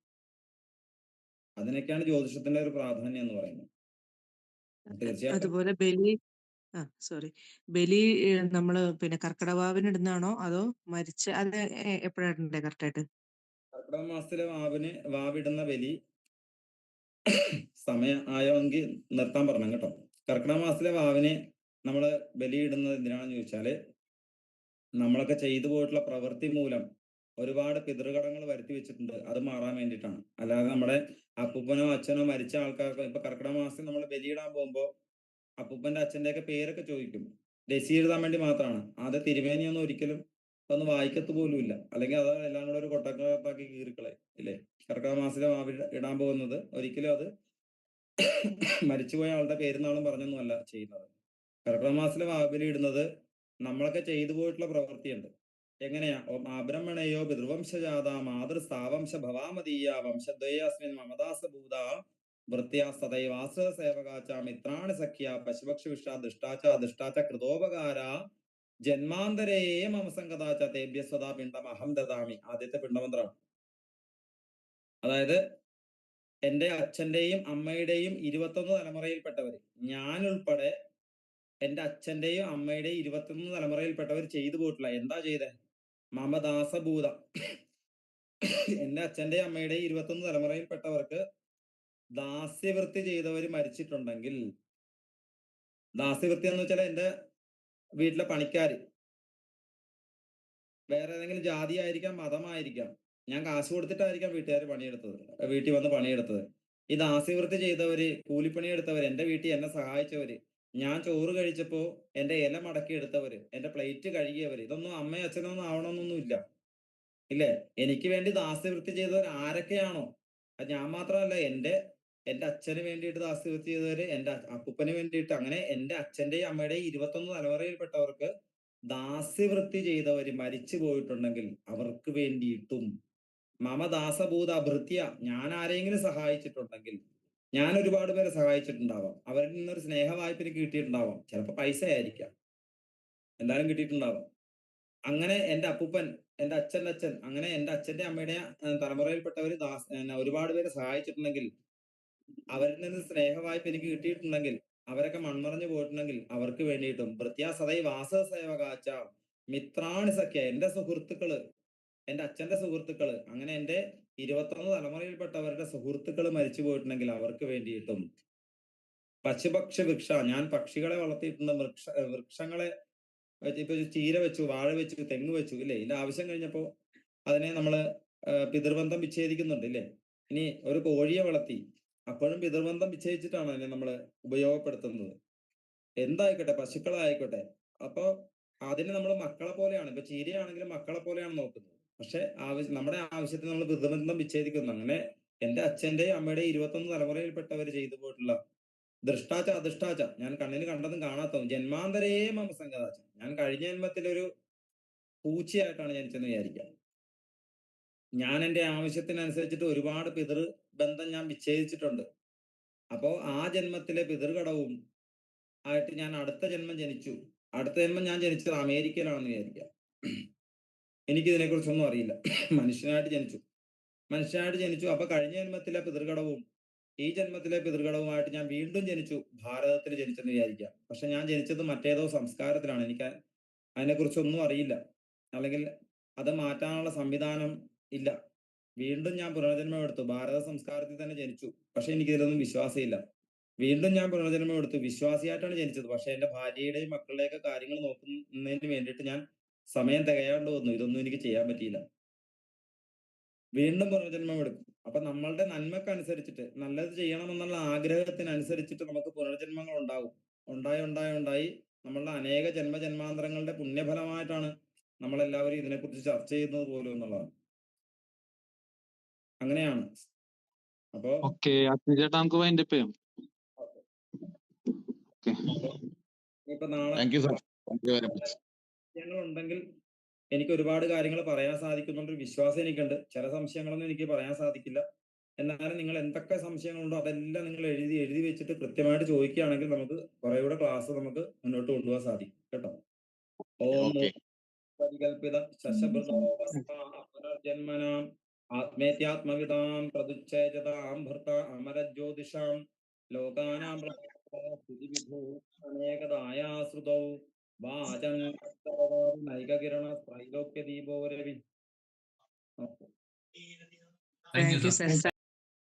അതിനൊക്കെയാണ് ജ്യോതിഷത്തിന്റെ ഒരു പ്രാധാന്യം എന്ന് പറയുന്നത്. തീർച്ചയായിട്ടും അതുപോലെ ബലി നമ്മള് പിന്നെ കർക്കിടവാവിന് ഇടുന്നതാണോ അതോ അത് എപ്പോഴാണ് ഇടണ്ടേ കറക്റ്റായിട്ട്? കർക്കിടക മാസത്തിലെ വാവിടുന്ന ബലി സമയം ആയോങ്കിൽ നിർത്താൻ പറഞ്ഞു കേട്ടോ. കർക്കിടക മാസത്തിലെ വാവിനെ നമ്മള് ബലിയിടുന്നത് എന്തിനാണെന്ന് ചോദിച്ചാല്, നമ്മളൊക്കെ ചെയ്തു പോയിട്ടുള്ള പ്രവൃത്തി മൂലം ഒരുപാട് പിതൃകടങ്ങൾ വരുത്തി വെച്ചിട്ടുണ്ട്, അത് മാറാൻ വേണ്ടിയിട്ടാണ്. അല്ലാതെ നമ്മുടെ അപ്പൂപ്പനോ അച്ഛനോ മരിച്ച ആൾക്കാർക്ക് ഇപ്പൊ കർക്കിടക മാസത്തിൽ നമ്മൾ ബലിയിടാൻ പോകുമ്പോ അപ്പൂപ്പന്റെ അച്ഛന്റെ ഒക്കെ പേരൊക്കെ ചോദിക്കും, രസി എഴുതാൻ വേണ്ടി മാത്രമാണ്. അത് തിരുമേനിയൊന്നും ഒരിക്കലും ഒന്ന് വായിക്കത്ത് പോലും ഇല്ല, അല്ലെങ്കിൽ അത് എല്ലാം കൂടെ ഒരു കൊട്ടക്കത്താക്കി കീറിക്കളെ ഇല്ലേ. കർക്കിടക മാസത്തിലെ വാവി ഇടാൻ പോകുന്നത് ഒരിക്കലും അത് മരിച്ചുപോയ ആളുടെ പേരുന്നാളും പറഞ്ഞൊന്നും അല്ല ചെയ്യുന്നത്. കർക്കിടക മാസത്തിലെ വാവിലി ഇടുന്നത് നമ്മളൊക്കെ ചെയ്തു പോയിട്ടുള്ള പ്രവൃത്തിയുണ്ട്. എങ്ങനെയാ? ആബ്രഹ്മണയോ പിതൃവംശജാത മാതൃസ്ഥാവംശ ഭവാമതീയ വംശദ്വയസ്മിൻ മമദാസഭൂത വൃത്യാ സദൈവാശ്ര സേവകാച്ച മിത്രാണി സഖ്യ പശുപക്ഷ വിഷ ദുഷ്ടാച്ച കൃതോപകാര ജന്മാന്തരേ മമസംഗതാച്ച തേഭ്യ സ്വതാ പിണ്ഡം അഹം ദദാമി. ആദ്യത്തെ പിണ്ഡമന്ത്രമാണ്. അതായത് എന്റെ അച്ഛന്റെയും അമ്മയുടെയും 21 തലമുറയിൽപ്പെട്ടവര്, ഞാൻ ഉൾപ്പെടെ എന്റെ അച്ഛന്റെയും അമ്മയുടെയും 21 തലമുറയിൽപ്പെട്ടവർ ചെയ്തു പോയിട്ടില്ല. എന്താ ചെയ്തേ? മമദാസഭൂത. എന്റെ അച്ഛന്റെയും അമ്മയുടെയും 21 തലമുറയിൽപ്പെട്ടവർക്ക് ദാസ്യവൃത്തി ചെയ്തവര് മരിച്ചിട്ടുണ്ടെങ്കിൽ, ദാസ്യവൃത്തി എന്ന് വെച്ചാൽ എന്റെ വീട്ടിലെ പണിക്കാര് വേറെ ഏതെങ്കിലും ജാതി ആയിരിക്കാം, മതമായിരിക്കാം, ഞാൻ കാശ് കൊടുത്തിട്ടായിരിക്കാം വീട്ടിൽ വന്ന് പണിയെടുത്തത്. ഈ ദാസ്യവൃത്തി ചെയ്തവര്, കൂലിപ്പണിയെടുത്തവര്, എന്റെ വീട്ടിൽ എന്നെ സഹായിച്ചവര്, ഞാൻ ചോറ് കഴിച്ചപ്പോ എന്റെ ഇല മടക്കി എടുത്തവര്, എന്റെ പ്ലേറ്റ് കഴുകിയവര്, ഇതൊന്നും അമ്മയും അച്ഛനൊന്നും ആവണമെന്നൊന്നും ഇല്ല ഇല്ലേ. എനിക്ക് വേണ്ടി ദാസ്യവൃത്തി ചെയ്തവർ ആരൊക്കെയാണോ, അത് ഞാൻ മാത്രമല്ല, എന്റെ അച്ഛന് വേണ്ടിയിട്ട് ദാസ്യവൃത്തി ചെയ്തവര്, എന്റെ അപ്പൂപ്പന് വേണ്ടിയിട്ട്, അങ്ങനെ എന്റെ അച്ഛന്റെയും അമ്മയുടെയും 21 തലമുറയിൽപ്പെട്ടവർക്ക് ദാസ്യവൃത്തി ചെയ്തവര് മരിച്ചു പോയിട്ടുണ്ടെങ്കിൽ അവർക്ക് വേണ്ടിയിട്ടും മമദാസഭൂത ഭൃത്യ, ഞാൻ ആരെങ്കിലും സഹായിച്ചിട്ടുണ്ടെങ്കിൽ, ഞാൻ ഒരുപാട് പേരെ സഹായിച്ചിട്ടുണ്ടാവാം, അവരിൽ നിന്നൊരു സ്നേഹ വായ്പ കിട്ടിയിട്ടുണ്ടാവാം, ചിലപ്പോൾ പൈസ ആയിരിക്കാം, എന്തായാലും കിട്ടിയിട്ടുണ്ടാവാം. അങ്ങനെ എന്റെ അപ്പൂപ്പൻ, എന്റെ അച്ഛൻ്റെ അച്ഛൻ, അങ്ങനെ എന്റെ അച്ഛന്റെ അമ്മയുടെ തലമുറയിൽപ്പെട്ടവര് ഒരുപാട് പേരെ സഹായിച്ചിട്ടുണ്ടെങ്കിൽ, അവരിൽ നിന്ന് സ്നേഹ വായ്പ എനിക്ക് കിട്ടിയിട്ടുണ്ടെങ്കിൽ, അവരൊക്കെ മൺമറഞ്ഞു പോയിട്ടുണ്ടെങ്കിൽ അവർക്ക് വേണ്ടിയിട്ടും ഭൃത്യാ സദൈ വാസ സേവകാച്ച മിത്രാണി സഖ്യ, എന്റെ സുഹൃത്തുക്കള്, എന്റെ അച്ഛന്റെ സുഹൃത്തുക്കള്, അങ്ങനെ എന്റെ 21 തലമുറയിൽപ്പെട്ടവരുടെ സുഹൃത്തുക്കള് മരിച്ചു പോയിട്ടുണ്ടെങ്കിൽ അവർക്ക് വേണ്ടിയിട്ടും പശുപക്ഷ വൃക്ഷ, ഞാൻ പക്ഷികളെ വളർത്തിയിട്ടുണ്ട്, വൃക്ഷങ്ങളെ ഇപ്പൊ ചീര വെച്ചു, വാഴ വെച്ചു, തെങ്ങ് വെച്ചു ഇല്ലേ. ഇതിന്റെ ആവശ്യം കഴിഞ്ഞപ്പോ അതിനെ നമ്മള് പിതൃബന്ധം വിച്ഛേദിക്കുന്നുണ്ട് ഇല്ലേ. ഇനി ഒരു കോഴിയെ വളർത്തി, അപ്പോഴും പിതൃബന്ധം വിച്ഛേദിച്ചിട്ടാണ് അതിനെ നമ്മൾ ഉപയോഗപ്പെടുത്തുന്നത്. എന്തായിക്കോട്ടെ, പശുക്കളായിക്കോട്ടെ. അപ്പൊ അതിന് നമ്മൾ മക്കളെ പോലെയാണ്, ഇപ്പൊ ചീരയാണെങ്കിലും മക്കളെ പോലെയാണ് നോക്കുന്നത്. പക്ഷെ നമ്മുടെ ആവശ്യത്തിന് നമ്മൾ പിതൃബന്ധം വിച്ഛേദിക്കുന്നു. അങ്ങനെ എന്റെ അച്ഛന്റെയും അമ്മയുടെയും 21 തലമുറയിൽപ്പെട്ടവർ ചെയ്തു പോയിട്ടുള്ള ദൃഷ്ടാച്ച അദൃഷ്ടാച്ച, ഞാൻ കണ്ണിന് കണ്ടതും കാണാത്തതും ജന്മാന്തരേ മമ സംഗതാച്ച, ഞാൻ കഴിഞ്ഞ ജന്മത്തിലൊരു പൂച്ചയായിട്ടാണ് ജനിച്ചെന്ന് വിചാരിക്കാം. ഞാൻ എന്റെ ആവശ്യത്തിനനുസരിച്ചിട്ട് ഒരുപാട് പിതൃബന്ധം ഞാൻ വിച്ഛേദിച്ചിട്ടുണ്ട്. അപ്പോ ആ ജന്മത്തിലെ പിതൃഘടവും ആയിട്ട് ഞാൻ അടുത്ത ജന്മം ജനിച്ചു. അടുത്ത ജന്മം ഞാൻ ജനിച്ചത് അമേരിക്കയിലാണെന്ന് വിചാരിക്കാം. എനിക്കിതിനെ കുറിച്ചൊന്നും അറിയില്ല. മനുഷ്യനായിട്ട് ജനിച്ചു. അപ്പൊ കഴിഞ്ഞ ജന്മത്തിലെ പിതൃഘടവും ഈ ജന്മത്തിലെ പിതൃഘടവുമായിട്ട് ഞാൻ വീണ്ടും ജനിച്ചു, ഭാരതത്തിൽ ജനിച്ചെന്ന് വിചാരിക്കാം. പക്ഷെ ഞാൻ ജനിച്ചത് മറ്റേതോ സംസ്കാരത്തിലാണ്. എനിക്ക് അതിനെക്കുറിച്ചൊന്നും അറിയില്ല, അല്ലെങ്കിൽ അത് മാറ്റാനുള്ള സംവിധാനം ഇല്ല. വീണ്ടും ഞാൻ പുനർജന്മം എടുത്തു, ഭാരത സംസ്കാരത്തിൽ തന്നെ ജനിച്ചു. പക്ഷെ എനിക്കിതിലൊന്നും വിശ്വാസമില്ല. വീണ്ടും ഞാൻ പുനർജന്മം എടുത്തു, വിശ്വാസിയായിട്ടാണ് ജനിച്ചത്. പക്ഷെ എന്റെ ഭാര്യയുടെയും മക്കളുടെയൊക്കെ കാര്യങ്ങൾ നോക്കുന്നതിന് വേണ്ടിയിട്ട് ഞാൻ സമയം തികയാണ്ട് വന്നു. ഇതൊന്നും എനിക്ക് ചെയ്യാൻ പറ്റിയില്ല. വീണ്ടും പുനർജന്മം എടുക്കും. അപ്പൊ നമ്മളുടെ നന്മക്കനുസരിച്ചിട്ട്, നല്ലത് ചെയ്യണമെന്നുള്ള ആഗ്രഹത്തിനനുസരിച്ചിട്ട് നമുക്ക് പുനർജന്മങ്ങൾ ഉണ്ടാവും. ഉണ്ടായി നമ്മളുടെ അനേക ജന്മജന്മാന്തരങ്ങളുടെ പുണ്യഫലമായിട്ടാണ് നമ്മളെല്ലാവരും ഇതിനെക്കുറിച്ച് ചർച്ച ചെയ്യുന്നത് പോലും എന്നുള്ളതാണ്. അങ്ങനെയാണ്. അപ്പോ ഓക്കെ, ചേട്ടാ നമുക്ക് വൈൻഡപ്പ് ചെയ്യാം. ഇപ്പൊ നാളെ താങ്ക് യു സർ. സംശയങ്ങളുണ്ടെങ്കിൽ എനിക്ക് ഒരുപാട് കാര്യങ്ങൾ പറയാൻ സാധിക്കുന്നുണ്ടൊരു വിശ്വാസം എനിക്കുണ്ട്. ചില സംശയങ്ങളൊന്നും എനിക്ക് പറയാൻ സാധിക്കില്ല. എന്നാലും നിങ്ങൾ എന്തൊക്കെ സംശയങ്ങളുണ്ടോ അതെല്ലാം നിങ്ങൾ എഴുതി വെച്ചിട്ട് കൃത്യമായിട്ട് ചോദിക്കുകയാണെങ്കിൽ നമുക്ക് കുറെ കൂടെ ക്ലാസ് നമുക്ക് മുന്നോട്ട് കൊണ്ടുപോകാൻ സാധിക്കും കേട്ടോ. ഓം പരികൽപ്പിത ശശബൃതോപസ്മാനർജന്മനാം ആത്മേത്യാത്മവിതാം പ്രതുച്ഛേജതാം ഭർത്ത അമരജ്യോതിഷാം ലോകാനാം സ്ഥിതിവിഭൂ അനേകദായാശ്രുതൗ വാചം നൈകകിരണ ത്രൈലോക്യദീപോ രവി. Thank you sir.